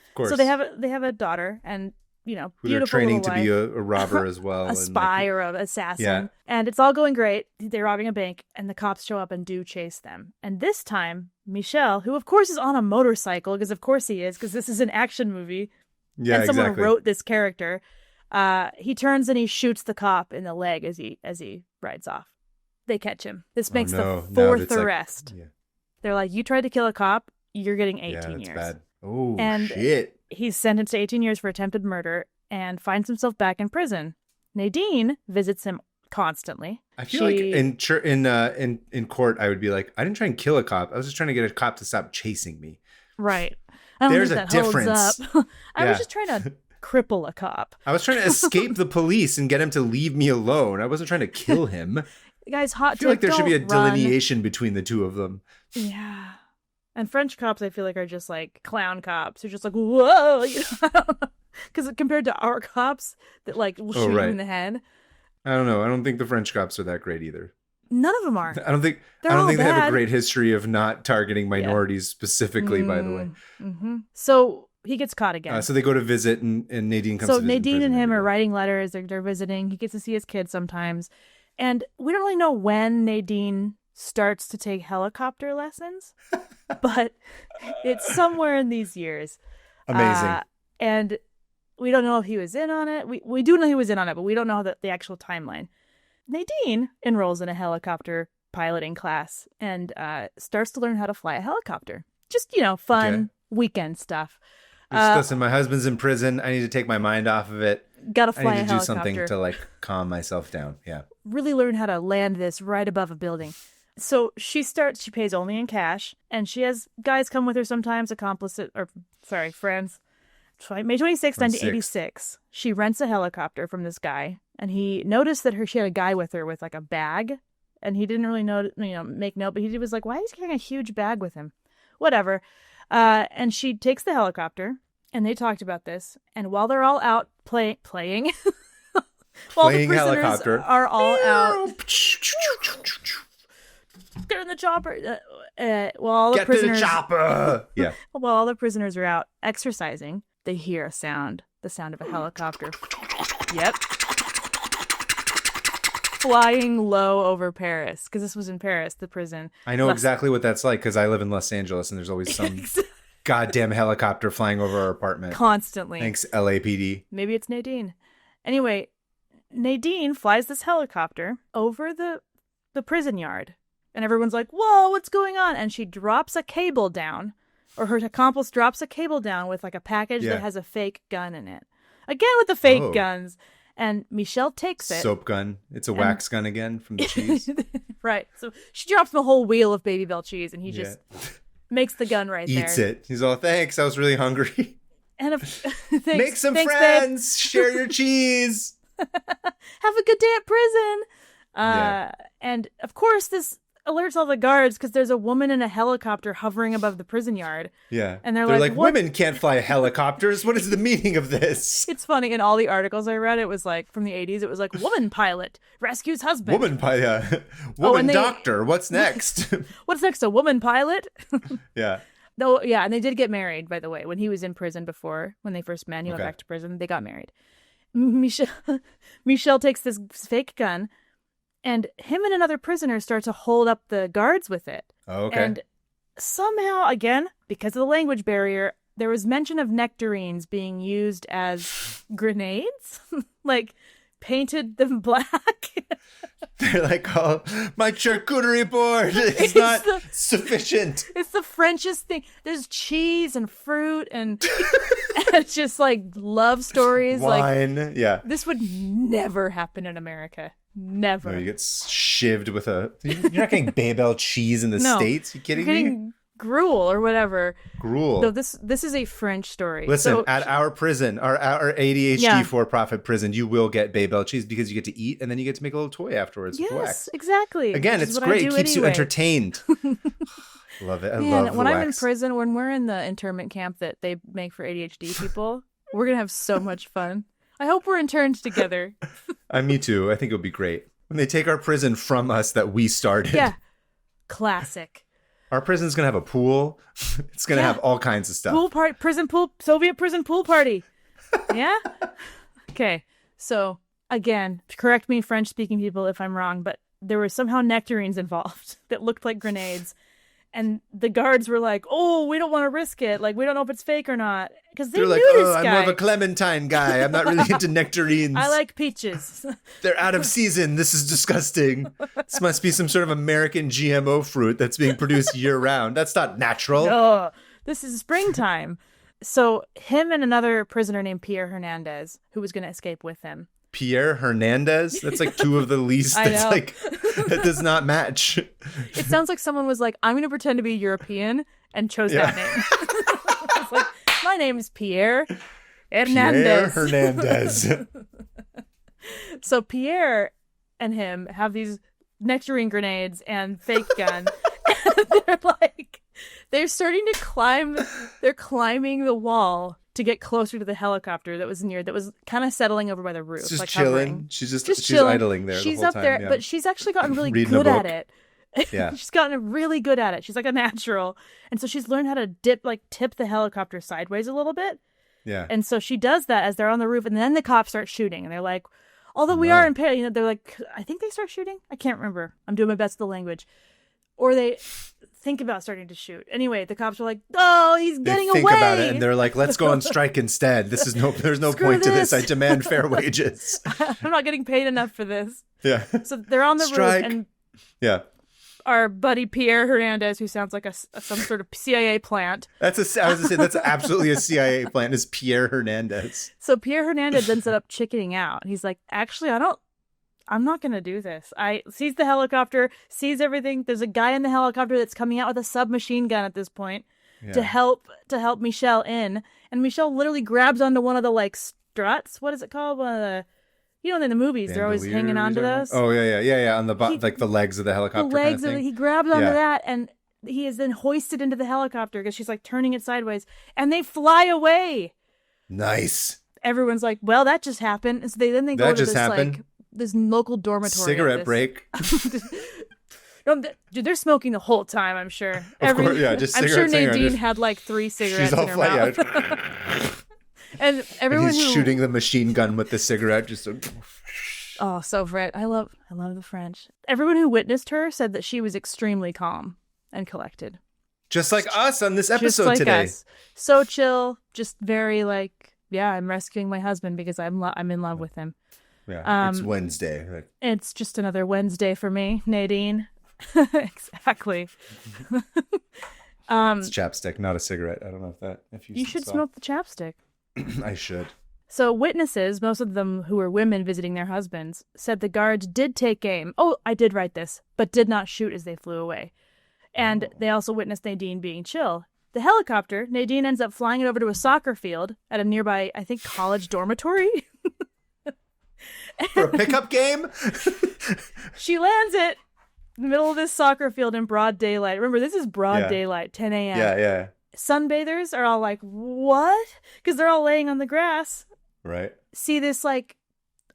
Of course. So they have a daughter, and who beautiful they're training to wife, be a robber as well, a spy or an assassin. Yeah. And it's all going great. They're robbing a bank, and the cops show up and do chase them. And this time, Michel, who of course is on a motorcycle, because of course he is, because this is an action movie. Yeah, and someone exactly. wrote this character. He turns and he shoots the cop in the leg as he rides off. They catch him. This makes the fourth arrest. They're like, you tried to kill a cop, you're getting 18 years. Bad. Oh, and shit. He's sentenced to 18 years for attempted murder and finds himself back in prison. Nadine visits him constantly. I feel like in court, I would be like, I didn't try and kill a cop. I was just trying to get a cop to stop chasing me. Right. I don't There's think a that difference. Holds up. I was just trying to cripple a cop. I was trying to escape the police and get him to leave me alone. I wasn't trying to kill him. Guys, hot I feel like there should be a delineation between the two of them. Yeah. And French cops, I feel like, are just like clown cops. They're just like, whoa. Because compared to our cops that like will shoot you in the head. I don't know. I don't think the French cops are that great either. None of them are. I don't think they have a great history of not targeting minorities specifically, by the way. Mm-hmm. So he gets caught again. So they go to visit and Nadine comes to visit. So Nadine and him are writing letters. They're visiting. He gets to see his kids sometimes. And we don't really know when Nadine starts to take helicopter lessons, but it's somewhere in these years. Amazing. And we don't know if he was in on it. We do know he was in on it, but we don't know the actual timeline. Nadine enrolls in a helicopter piloting class and starts to learn how to fly a helicopter. Just, fun weekend stuff. Listen, my husband's in prison. I need to take my mind off of it. Gotta fly a helicopter. I need to do something to like calm myself down. Yeah. Really learn how to land this right above a building. So she pays only in cash, and she has guys come with her sometimes, friends. May 26th, 1986, she rents a helicopter from this guy, and he noticed that she had a guy with her with like a bag, and he didn't really make note, but he was like, why is he carrying a huge bag with him? Whatever. And she takes the helicopter, and they talked about this, and while they're all out playing, while the prisoners helicopter are all out, get in the chopper. While all the prisoners, to the chopper. Yeah. While all the prisoners are out exercising, they hear a sound, the sound of a helicopter. Yep. Flying low over Paris, because this was in Paris, the prison. I know exactly what that's like, because I live in Los Angeles, and there's always some goddamn helicopter flying over our apartment. Constantly. Thanks, LAPD. Maybe it's Nadine. Anyway, Nadine flies this helicopter over the prison yard. And everyone's like, whoa, what's going on? And she drops a cable down, or her accomplice drops a cable down with like a package that has a fake gun in it. Again with the fake guns. And Michel takes it. Soap gun. It's a wax gun again from the cheese. Right. So she drops him a whole wheel of Baby Bell cheese, and he just makes the gun right there. Eats it. He's all, thanks, I was really hungry. And make some friends. Share your cheese. Have a good day at prison. And of course, this alerts all the guards because there's a woman in a helicopter hovering above the prison yard. Yeah. And they're like women can't fly helicopters. What is the meaning of this? It's funny. In all the articles I read, it was like from the 80s, it was like woman pilot rescues husband. Woman pilot. Woman doctor. What's next? What's next? A woman pilot? Yeah. Though, yeah. And they did get married, by the way, when he was in prison before, when they first met, he went back to prison. They got married. Michel takes this fake gun, and him and another prisoner start to hold up the guards with it. Oh, okay. And somehow, again, because of the language barrier, there was mention of nectarines being used as grenades, like painted them black. They're like, oh, my charcuterie board is not sufficient. It's the Frenchest thing. There's cheese and fruit and it's just like love stories. Wine, like, this would never happen in America. Never. No, you get shivved with you're not getting Babel cheese in the States? You kidding me? Gruel or whatever. Gruel. No, this is a French story. Listen, at our prison, our ADHD for-profit prison, you will get Babel cheese because you get to eat and then you get to make a little toy afterwards. Yes, with wax. Exactly. Again, it's great. It keeps you entertained. Love it. I love when the I'm wax. in prison, when we're in the internment camp that they make for ADHD people, we're going to have so much fun. I hope we're interned together. Me too. I think it would be great. When they take our prison from us that we started. Yeah. Classic. Our prison's going to have a pool. It's going to have all kinds of stuff. Pool party, prison pool, Soviet prison pool party. Yeah? Okay. So, again, correct me French-speaking people if I'm wrong, but there were somehow nectarines involved that looked like grenades. And the guards were like, oh, we don't want to risk it. Like, we don't know if it's fake or not. Because they're like, this guy. I'm more of a clementine guy. I'm not really into nectarines. I like peaches. They're out of season. This is disgusting. This must be some sort of American GMO fruit that's being produced year-round. That's not natural. No, this is springtime. So him and another prisoner named Pierre Hernandez, who was going to escape with him. Pierre Hernandez? That's like two of the least. That's like, that does not match. It sounds like someone was like, I'm going to pretend to be European and chose that name. It's like, my name is Pierre Hernandez. Pierre Hernandez. So Pierre and him have these nectarine grenades and fake gun. And they're starting to climb. They're climbing the wall to get closer to the helicopter that was kind of settling over by the roof. It's just like chilling. Hovering. She's chilling. idling there. She's the whole up time, there, yeah. but she's actually gotten really good at it. Yeah. She's gotten really good at it. She's like a natural. And so she's learned how to tip the helicopter sideways a little bit. Yeah. And so she does that as they're on the roof, and then the cops start shooting, and they're like, although we are impaired, they're like, I think they start shooting. I can't remember. I'm doing my best with the language. Or they think about starting to shoot. Anyway, the cops are like, oh, he's getting away. They think about it, and they're like, let's go on strike instead. There's no point to this. I demand fair wages. I'm not getting paid enough for this. Yeah. So they're on the strike. roof, and yeah. Our buddy Pierre Hernandez, who sounds like some sort of CIA plant. I was going to say, that's absolutely a CIA plant, is Pierre Hernandez. So Pierre Hernandez ends up chickening out. He's like, actually, I'm not going to do this. I sees the helicopter, sees everything. There's a guy in the helicopter that's coming out with a submachine gun at this point to help Michel in. And Michel literally grabs onto one of the struts. What is it called? One of the... You know, in the movies, they're always hanging on to those. Oh, yeah. On the the legs of the helicopter. The legs kind of thing. He grabs onto that, and he is then hoisted into the helicopter because she's turning it sideways, and they fly away. Nice. Everyone's like, "Well, that just happened." And so they go to this this local dormitory. Cigarette break. No, dude, they're smoking the whole time. I'm sure. Of course, yeah. Just I'm cigarettes. sure Nadine had 3 cigarettes she's all in her mouth. Yeah. And everyone and he's shooting the machine gun with the cigarette. Oh, so French. I love the French. Everyone who witnessed her said that she was extremely calm and collected. Just like us on this episode today. Us. So chill, just very I'm rescuing my husband because I'm in love with him. Yeah, it's Wednesday. It's just another Wednesday for me, Nadine. Exactly. It's chapstick, not a cigarette. I don't know if you should smoke the chapstick. I should. So witnesses, most of them who were women visiting their husbands, said the guards did take aim. Oh, I did write this, but did not shoot as they flew away. And they also witnessed Nadine being chill. The helicopter, Nadine ends up flying it over to a soccer field at a nearby, I think, college dormitory. For a pickup game? She lands it in the middle of this soccer field in broad daylight. Remember, this is broad daylight, 10 a.m. Yeah. Sunbathers are all like, what? Because they're all laying on the grass. Right. See this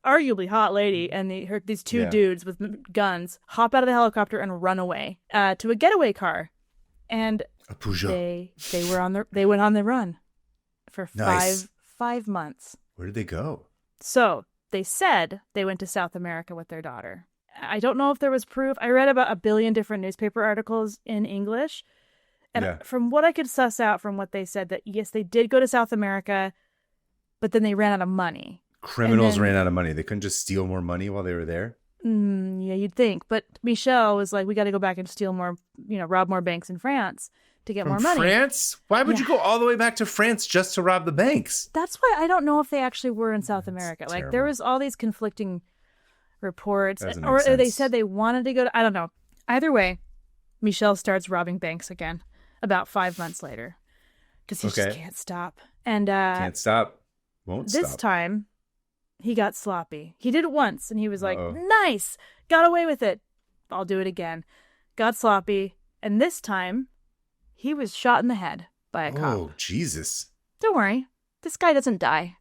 arguably hot lady and these two dudes with guns hop out of the helicopter and run away to a getaway car. And a Peugeot. they went on the run for nice. 5 months. Where did they go? So they said they went to South America with their daughter. I don't know if there was proof. I read about 1 billion different newspaper articles in English. And from what I could suss out from what they said, that yes, they did go to South America, but then they ran out of money. Criminals ran out of money. They couldn't just steal more money while they were there? Yeah, you'd think. But Michel was like, we got to go back and steal more, rob more banks in France to get more money. France? Why would you go all the way back to France just to rob the banks? That's why I don't know if they actually were in South America. Terrible. There was all these conflicting reports. Or they said they wanted to go to, I don't know. Either way, Michel starts robbing banks again. About 5 months later, because he just can't stop. And can't stop, won't stop. This time, he got sloppy. He did it once, and he was like, "Nice, got away with it. I'll do it again." Got sloppy, and this time, he was shot in the head by a cop. Oh, Jesus! Don't worry, this guy doesn't die.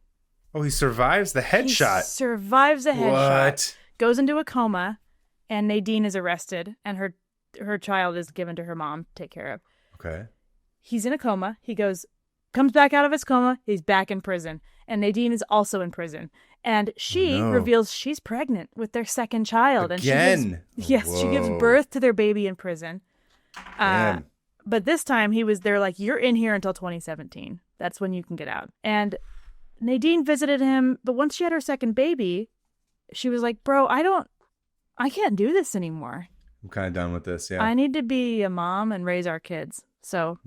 Oh, he survives the headshot. Survives a headshot. What? Goes into a coma, and Nadine is arrested, and her child is given to her mom to take care of. Okay. He's in a coma. He comes back out of his coma. He's back in prison. And Nadine is also in prison. And she reveals she's pregnant with their second child. Again? She gives birth to their baby in prison. But this time they're like, you're in here until 2017. That's when you can get out. And Nadine visited him. But once she had her second baby, she was like, bro, I can't do this anymore. I'm kind of done with this. Yeah. I need to be a mom and raise our kids. So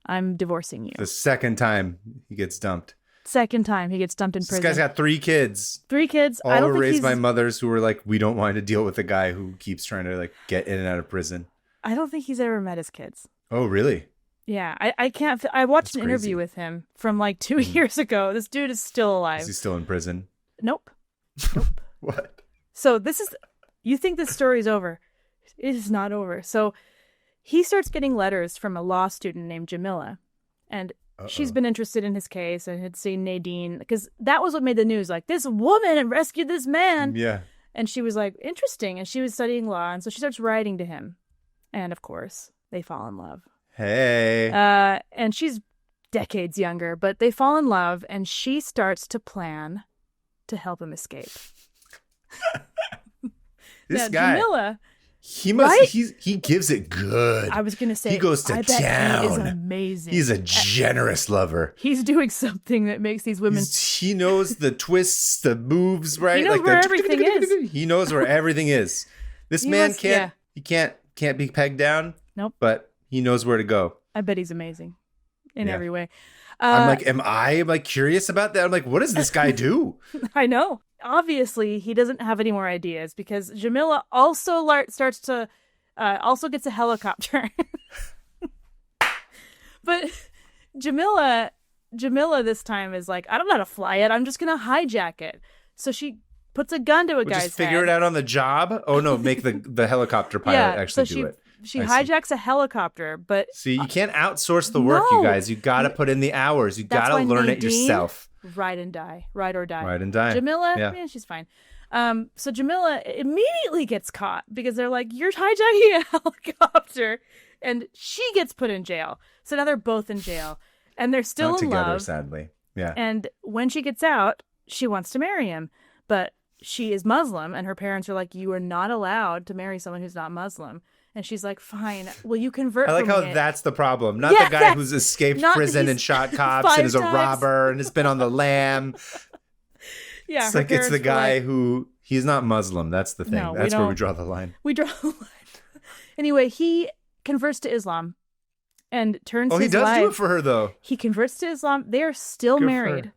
I'm divorcing you. The second time he gets dumped. Second time he gets dumped in prison. This guy's got 3 kids. 3 kids. All were raised by mothers who were like, we don't want to deal with a guy who keeps trying to like get in and out of prison. I don't think he's ever met his kids. Oh, really? Yeah. I can't. I watched an interview with him from like 2 years ago. This dude is still alive. Is he still in prison? Nope. What? So you think this story's over. It is not over. So he starts getting letters from a law student named Jamila. And she's been interested in his case and had seen Nadine, because that was what made the news. Like, this woman had rescued this man. Yeah. And she was like, interesting. And she was studying law. And so she starts writing to him. And of course, they fall in love. Hey. And she's decades younger, but they fall in love. And she starts to plan to help him escape. This guy. Jamila. He must. He gives it good. I was gonna say he goes to town. He is amazing. He's a generous lover. He's doing something that makes these women. He knows the twists, the moves, right? He knows where everything is. He knows where everything is. This man can't. He can't be pegged down. Nope. But he knows where to go. I bet he's amazing in every way. I'm like, am I curious about that? I'm like, what does this guy do? I know. Obviously, he doesn't have any more ideas because Jamila also starts to also gets a helicopter. But Jamila this time is like, I don't know how to fly it. I'm just going to hijack it. So she puts a gun to a guy's head. Just figure it out on the job? Oh, no, make the helicopter pilot actually do it. She hijacks a helicopter, but... See, you can't outsource the work, you guys. You got to put in the hours. You got to learn it yourself. Ride or die. Ride or die. Jamila, she's fine. So Jamila immediately gets caught because they're like, you're hijacking a helicopter. And she gets put in jail. So now they're both in jail. And they're still not in together, love. Sadly. Yeah. And when she gets out, she wants to marry him. But she is Muslim. And her parents are like, you are not allowed to marry someone who's not Muslim. And she's like, fine, will you convert? I like how that's the problem. Not the guy who's escaped prison and shot cops and is a robber and has been on the lam. Yeah. It's like, it's the guy who, he's not Muslim. That's the thing. That's where we draw the line. We draw the line. Anyway, he converts to Islam and turns his life. Oh, he does do it for her, though. He converts to Islam. They are still married.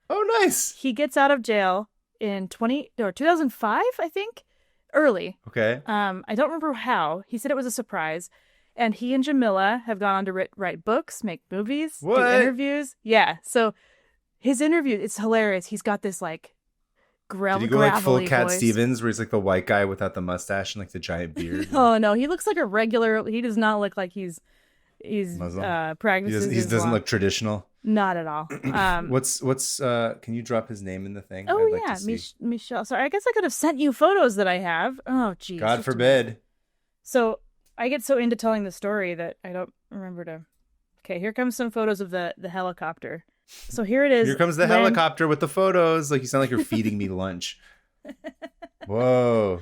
Oh, nice. He gets out of jail in 2005, I think. Early. Okay. I don't remember how. He said it was a surprise. And he and Jamila have gone on to write books, make movies, do interviews. Yeah. So his interview, it's hilarious. He's got this like Did he go like full Cat Stevens, where he's like the white guy without the mustache and like the giant beard? Oh no, he looks like a regular. He does not look like he's practices. He doesn't look traditional. Not at all. What's can you drop his name in the thing? Oh, yeah, Michel. Sorry, I guess I could have sent you photos that I have. Oh, geez. God forbid. So I get so into telling the story that I don't remember to. Okay, here comes some photos of the helicopter. So here it is. Here comes the helicopter with the photos. Like, you sound like you're feeding me lunch. Whoa.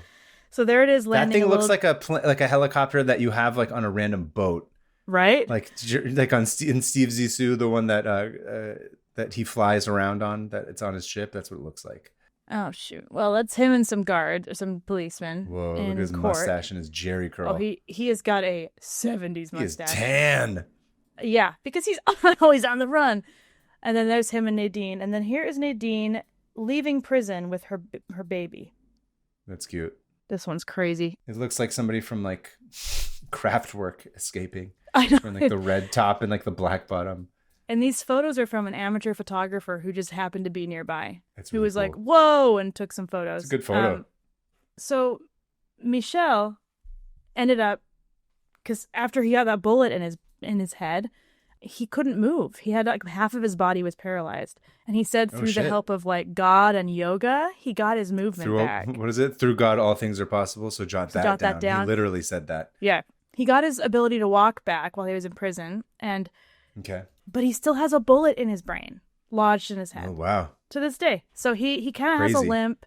So there it is landing. That thing looks like a helicopter that you have like on a random boat. Right? Like in Steve Zissou, the one that he flies around on, that it's on his ship. That's what it looks like. Oh, shoot. Well, that's him and some guards or some policemen. Whoa, look at his mustache and his Jerry curl. Oh, he has got a 70s mustache. He is tan. Yeah, because he's always on the run. And then there's him and Nadine. And then here is Nadine leaving prison with her baby. That's cute. This one's crazy. It looks like somebody from like Kraftwerk escaping. I know. From like the red top and like the black bottom. And these photos are from an amateur photographer who just happened to be nearby. That's really really was cool. Like, whoa, and took some photos. It's a good photo. So Michel ended up, because after he got that bullet in his head, he couldn't move. He had like half of his body was paralyzed. And he said through the help of like God and yoga, he got his movement back. What is it? Through God, all things are possible. So jot that down. He literally said that. Yeah. he got his ability to walk back while he was in prison, okay, but he still has a bullet in his brain, lodged in his head. Oh wow! To this day, so he kind of has a limp.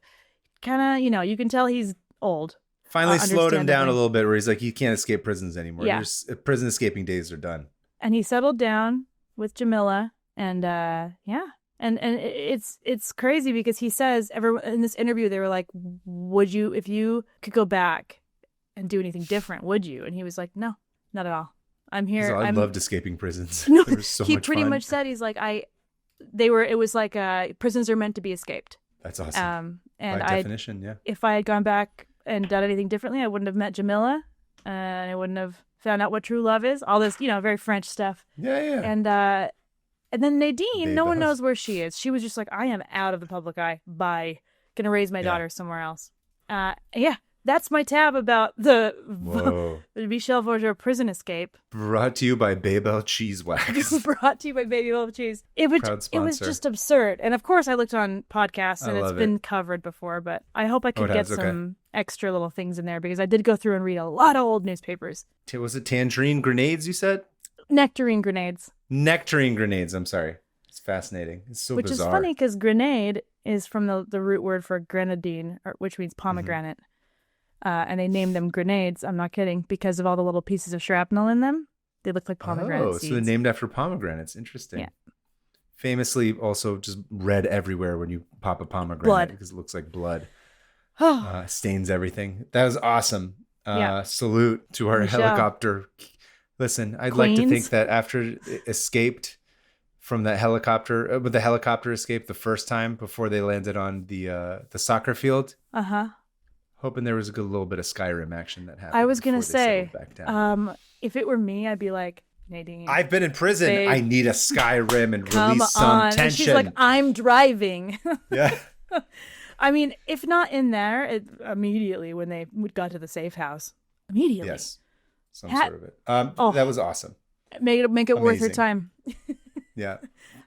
Kind of, you can tell he's old. Finally slowed him down a little bit, where he's like, he can't escape prisons anymore. Yeah. Prison escaping days are done. And he settled down with Jamila, and yeah. And it's crazy because he says in this interview, they were like, would you, if you could go back and do anything different, would you? And he was like, no, not at all. I'm here. I loved escaping prisons. No, There was so he much pretty fun. much said, he's like, it was like prisons are meant to be escaped. That's awesome. And by definition, yeah. If I had gone back and done anything differently, I wouldn't have met Jamila, and I wouldn't have found out what true love is. All this, very French stuff. Yeah. And then Nadine, no one knows where she is. She was just like, I am out of the public eye. Bye. Gonna raise my daughter somewhere else. Yeah, that's my tab about the Michel Vaujour prison escape. Brought to you by Babel Cheese Wax. Brought to you by Babel Cheese. It was just absurd. And of course, I looked on podcasts, and it's been covered before, but I hope I could get some extra little things in there, because I did go through and read a lot of old newspapers. Was it tangerine grenades, you said? Nectarine grenades. Nectarine grenades, I'm sorry. It's fascinating. It's so bizarre. Which is funny, because grenade is from the root word for grenadine, which means pomegranate. And they named them grenades, I'm not kidding, because of all the little pieces of shrapnel in them. They look like pomegranate seeds. So they're named after pomegranates. Interesting. Yeah. Famously also just red everywhere when you pop a pomegranate, because it looks like blood. Stains everything. That was awesome. Salute to our helicopter. Listen, I'd like to think that after it escaped from that helicopter, with the helicopter escape the first time before they landed on the soccer field. Hoping there was a good little bit of Skyrim action that happened. I was going to say, if it were me, I'd be like, Nadine, I've been in prison. Babe, I need a Skyrim and release some tension. And she's like, I'm driving. Yeah. I mean, if not in there, immediately when they got to the safe house. Immediately. Yes. Some sort of it. That was awesome. Make it worth your time. Yeah.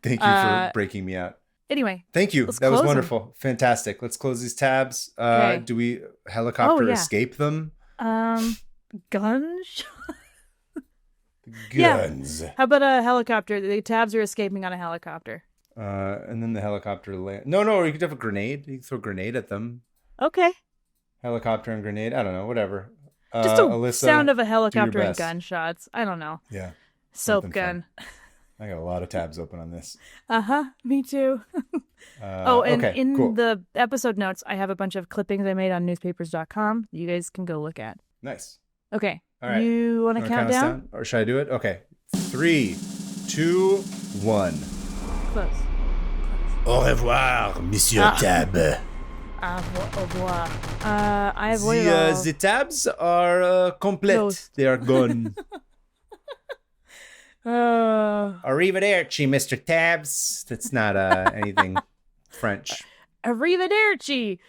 Thank you for breaking me out. Anyway. Thank you. That was wonderful. Fantastic. Let's close these tabs. Okay. Do we helicopter escape them? Guns? Guns. Yeah. How about a helicopter? The tabs are escaping on a helicopter. And then the helicopter land. No, you could have a grenade. You could throw a grenade at them. Okay. Helicopter and grenade. I don't know. Whatever. Just a Alyssa, sound of a helicopter and gunshots. I don't know. Yeah. Soap gun. I got a lot of tabs open on this. Me too. The episode notes, I have a bunch of clippings I made on newspapers.com. You guys can go look at. Nice. Okay. All right. You want to count down? Or should I do it? Okay. 3, 2, 1. Close. Au revoir, Monsieur Tab. Au revoir. I avoid the tabs are complete. Close. They are gone. Arrivederci, Mr. Tabs. That's not anything French. Arrivederci.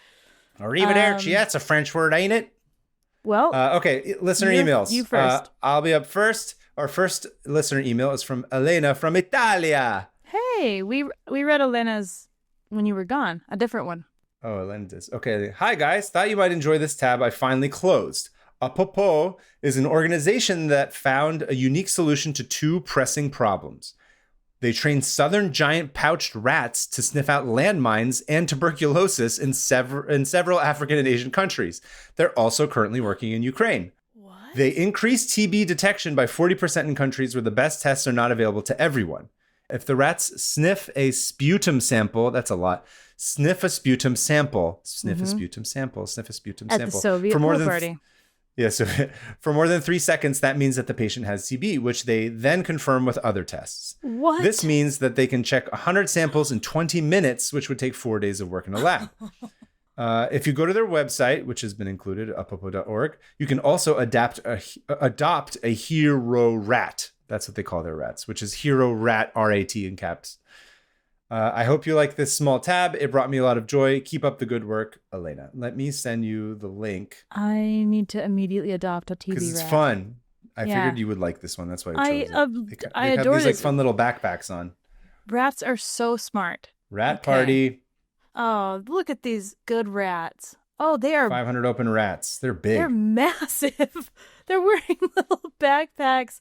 Arrivederci. That's a French word, ain't it? Well, okay. Listener emails. You first. I'll be up first. Our first listener email is from Elena from Italia. Hey, we read Elena's when you were gone. A different one. Oh, Elena's. Okay. Hi, guys. Thought you might enjoy this tab I finally closed. Apropos is an organization that found a unique solution to 2 pressing problems. They trained southern giant pouched rats to sniff out landmines and tuberculosis in several African and Asian countries. They're also currently working in Ukraine. What? They increased TB detection by 40% in countries where the best tests are not available to everyone. If the rats sniff a sputum sample, that's a lot. Sniff a sputum sample. Sniff a sputum sample. At the Soviet pool party. Yeah, so for more than 3 seconds, that means that the patient has TB, which they then confirm with other tests. What? This means that they can check 100 samples in 20 minutes, which would take 4 days of work in a lab. If you go to their website, which has been included, apopo.org, you can also adopt a hero rat. That's what they call their rats, which is hero rat, R-A-T in caps. I hope you like this small tab. It brought me a lot of joy. Keep up the good work, Elena. Let me send you the link. I need to immediately adopt a TV rat. Because it's fun. I figured you would like this one. That's why I chose it. I have adore these like fun little backpacks on. Rats are so smart. Rat party. Oh, look at these good rats. Oh, they are 500 open rats. They're big. They're massive. They're wearing little backpacks.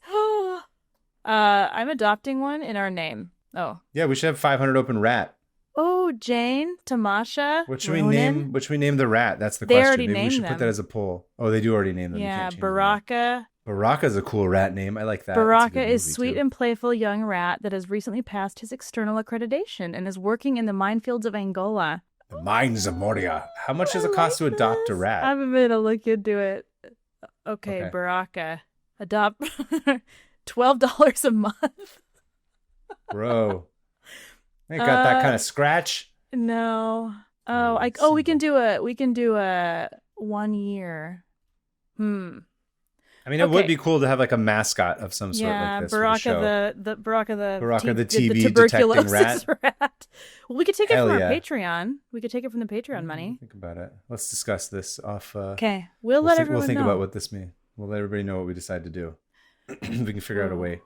I'm adopting one in our name. Oh. Yeah, we should have 500 open rat. Oh, Jane, Tamasha, What should we name? What should we name the rat? That's the question. Maybe we should put that as a poll. Oh, they do already name them. Yeah, Baraka. Baraka's a cool rat name. I like that. Baraka is sweet and playful young rat that has recently passed his external accreditation and is working in the minefields of Angola. The mines of Moria. How much does it cost to adopt a rat? I'm going to look into it. Okay, Baraka. Adopt $12 a month. Bro. Ain't got that kind of scratch. No. Oh, we can do a 1 year. I mean, it would be cool to have like a mascot of some sort like this. Baraka the TB detecting rat. Well, we could take it from our Patreon. We could take it from the Patreon money. Think about it. Let's discuss this off. Okay, we'll let everyone know. We'll think about what this means. We'll let everybody know what we decide to do. We can figure out a way.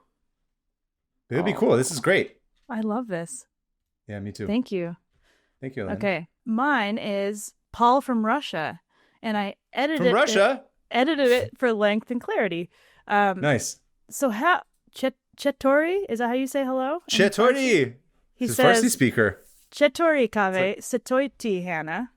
It would be cool. This is great. I love this. Yeah, me too. Thank you. Thank you, Elaine. Okay, mine is Paul from Russia, and I edited it for length and clarity. Nice. So how Chetori, is that how you say hello? Chetori. He's a Farsi speaker. Chetori Kaveh Setoiti Hannah.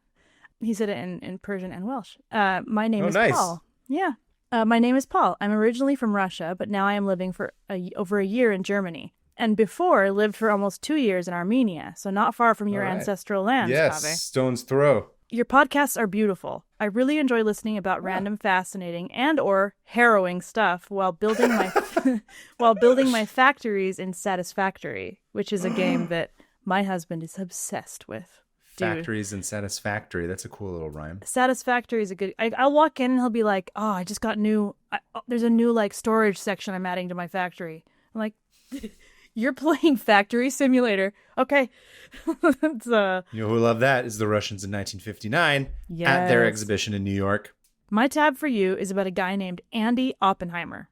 He said it in Persian and Welsh. My name is Paul. Yeah. My name is Paul. I'm originally from Russia, but now I am living for over a year in Germany. And before, lived for almost 2 years in Armenia, so not far from your ancestral lands, yes, Kaveh. Stone's throw. Your podcasts are beautiful. I really enjoy listening about random, fascinating, and or harrowing stuff while building my factories in Satisfactory, which is a game that my husband is obsessed with. Dude. Factories and Satisfactory. That's a cool little rhyme. Satisfactory is a good... I'll walk in and he'll be like, oh, I just got there's a new like storage section I'm adding to my factory. I'm like... You're playing Factory Simulator. Okay. It's, you know who loved that is the Russians in 1959 at their exhibition in New York. My tab for you is about a guy named Andy Oppenheimer.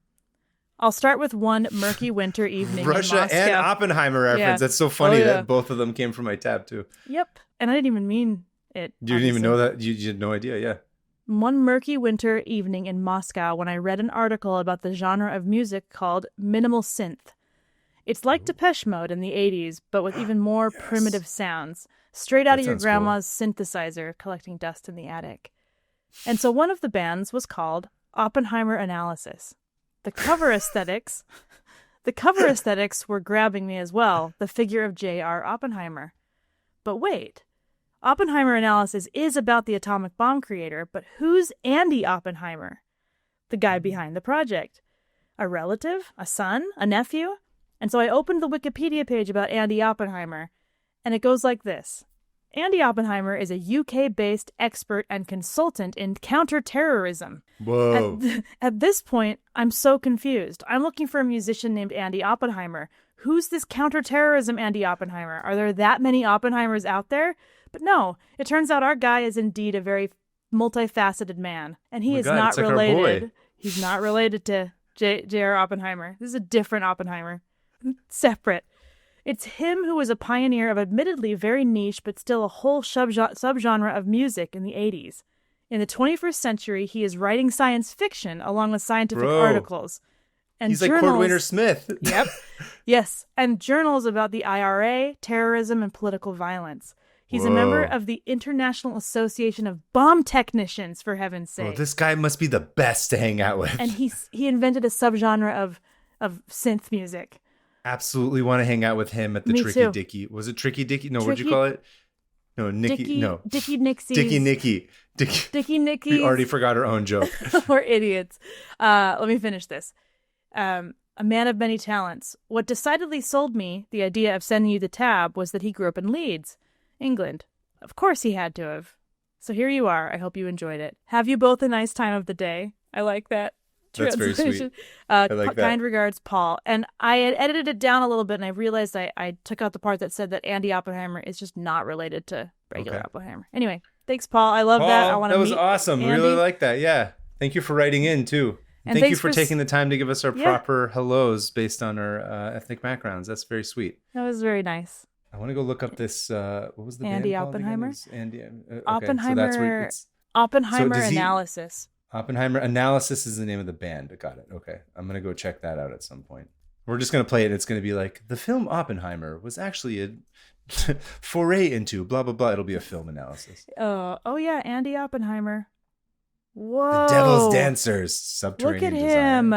I'll start with one murky winter evening Russia in Moscow. and Oppenheimer reference. Yeah. That's so funny that both of them came from my tab too. Yep. And I didn't even mean it. You didn't even know that? You had no idea, yeah. One murky winter evening in Moscow when I read an article about the genre of music called minimal synth. It's like Depeche Mode in the 80s, but with even more primitive sounds, straight out of your grandma's synthesizer collecting dust in the attic. And so one of the bands was called Oppenheimer Analysis. The cover aesthetics were grabbing me as well, the figure of J.R. Oppenheimer. But wait, Oppenheimer Analysis is about the atomic bomb creator, but who's Andy Oppenheimer? The guy behind the project. A relative? A son? A nephew? And so I opened the Wikipedia page about Andy Oppenheimer, and it goes like this. Andy Oppenheimer is a UK-based expert and consultant in counterterrorism. Whoa. At this point, I'm so confused. I'm looking for a musician named Andy Oppenheimer. Who's this counterterrorism Andy Oppenheimer? Are there that many Oppenheimers out there? But no, it turns out our guy is indeed a very multifaceted man, and he is not related. He's not related to J.R. Oppenheimer. This is a different Oppenheimer. Separate. It's him who was a pioneer of admittedly very niche but still a whole subgenre of music in the 80s. In the 21st century, he is writing science fiction along with scientific articles. And he's like Cordwainer Smith. Yep. Yes. And journals about the IRA, terrorism, and political violence. He's a member of the International Association of Bomb Technicians, for heaven's sake. Well, this guy must be the best to hang out with. And he invented a subgenre of synth music. Absolutely want to hang out with him at the Tricky Dicky. Was it Tricky Dicky? No, what'd you call it? No, Nicky. No. Dicky Nixie. Dicky Nicky. Dicky Nicky. We already forgot our own joke. We're idiots. Let me finish this. A man of many talents. What decidedly sold me the idea of sending you the tab was that he grew up in Leeds, England. Of course he had to have. So here you are. I hope you enjoyed it. Have you both a nice time of the day? I like that. That's very sweet. I like that. Kind regards, Paul. And I had edited it down a little bit, and I realized I took out the part that said that Andy Oppenheimer is just not related to regular Oppenheimer. Anyway, thanks, Paul. I love that. That was awesome. Andy. Really like that. Yeah. Thank you for writing in, too. And thank you for taking the time to give us our proper hellos based on our ethnic backgrounds. That's very sweet. That was very nice. I want to go look up this. What was the Andy band Oppenheimer? Andy. Oppenheimer. So Oppenheimer Analysis. Oppenheimer Analysis is the name of the band. Got it. Okay. I'm going to go check that out at some point. We're just going to play it. It's going to be like, the film Oppenheimer was actually a foray into blah, blah, blah. It'll be a film analysis. Oh yeah. Andy Oppenheimer. Whoa. The Devil's Dancers. Subterranean Look at him.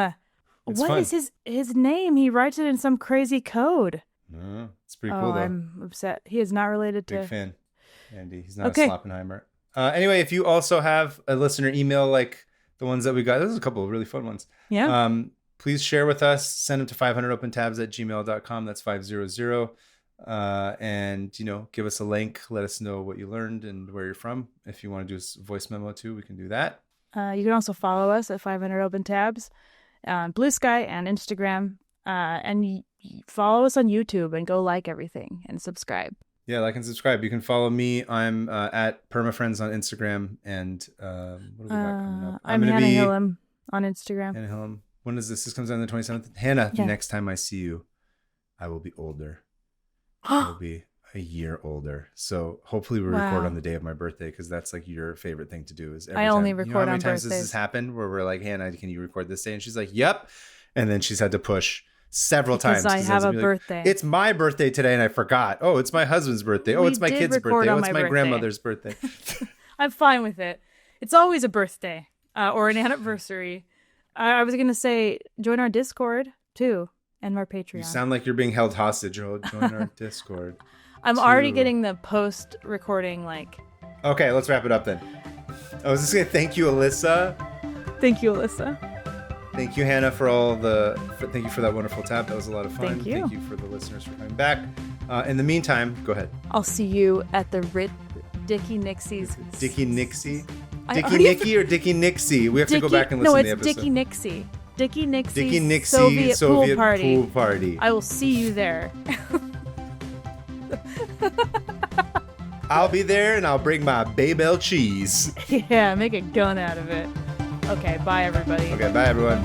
Desire. What is his name? He writes it in some crazy code. It's pretty cool, though. I'm upset. He is not related to... Big fan. Andy. He's not a Sloppenheimer. Anyway, if you also have a listener email like the ones that we got, there's a couple of really fun ones. Yeah. Please share with us. Send them to 500opentabs@gmail.com. That's 500. And, give us a link. Let us know what you learned and where you're from. If you want to do a voice memo too, we can do that. You can also follow us at 500 Open Tabs on Blue Sky and Instagram. And follow us on YouTube and go like everything and subscribe. Yeah, like and subscribe. You can follow me. I'm at PermaFriends on Instagram. And what do we got coming up? I'm Hannah Hillam on Instagram. Hannah Hillam. When is this? This comes out on the 27th. Hannah, the next time I see you, I will be older. I will be a year older. So hopefully we record on the day of my birthday, because that's like your favorite thing to do. Is every I time, only record how many on times birthdays. This has happened where we're like, Hannah, can you record this day? And she's like, yep. And then she's had to push several times. I have a birthday. It's my birthday today and I forgot. Oh, it's my husband's birthday. Oh, it's my kid's birthday. Oh, it's my grandmother's birthday. I'm fine with it. It's always a birthday or an anniversary. I was going to say, join our Discord too and our Patreon. You sound like you're being held hostage. Oh, join our Discord. I'm already getting the post-recording Okay, let's wrap it up then. I was just going to thank you, Alyssa. Thank you, Alyssa. Thank you, Hannah, thank you for that wonderful tab. That was a lot of fun. Thank you. Thank you for the listeners for coming back. In the meantime, go ahead. I'll see you at the Dickie Nixie's. Dickie Nixie? Dickie Nicky or Dickie Nixie? We have to go back and listen to the episode. No, it's Dickie Nixie. Dickie Nixie Soviet pool party. I will see you there. I'll be there and I'll bring my Babel cheese. Yeah, make a gun out of it. Okay, bye everybody. Okay, bye everyone.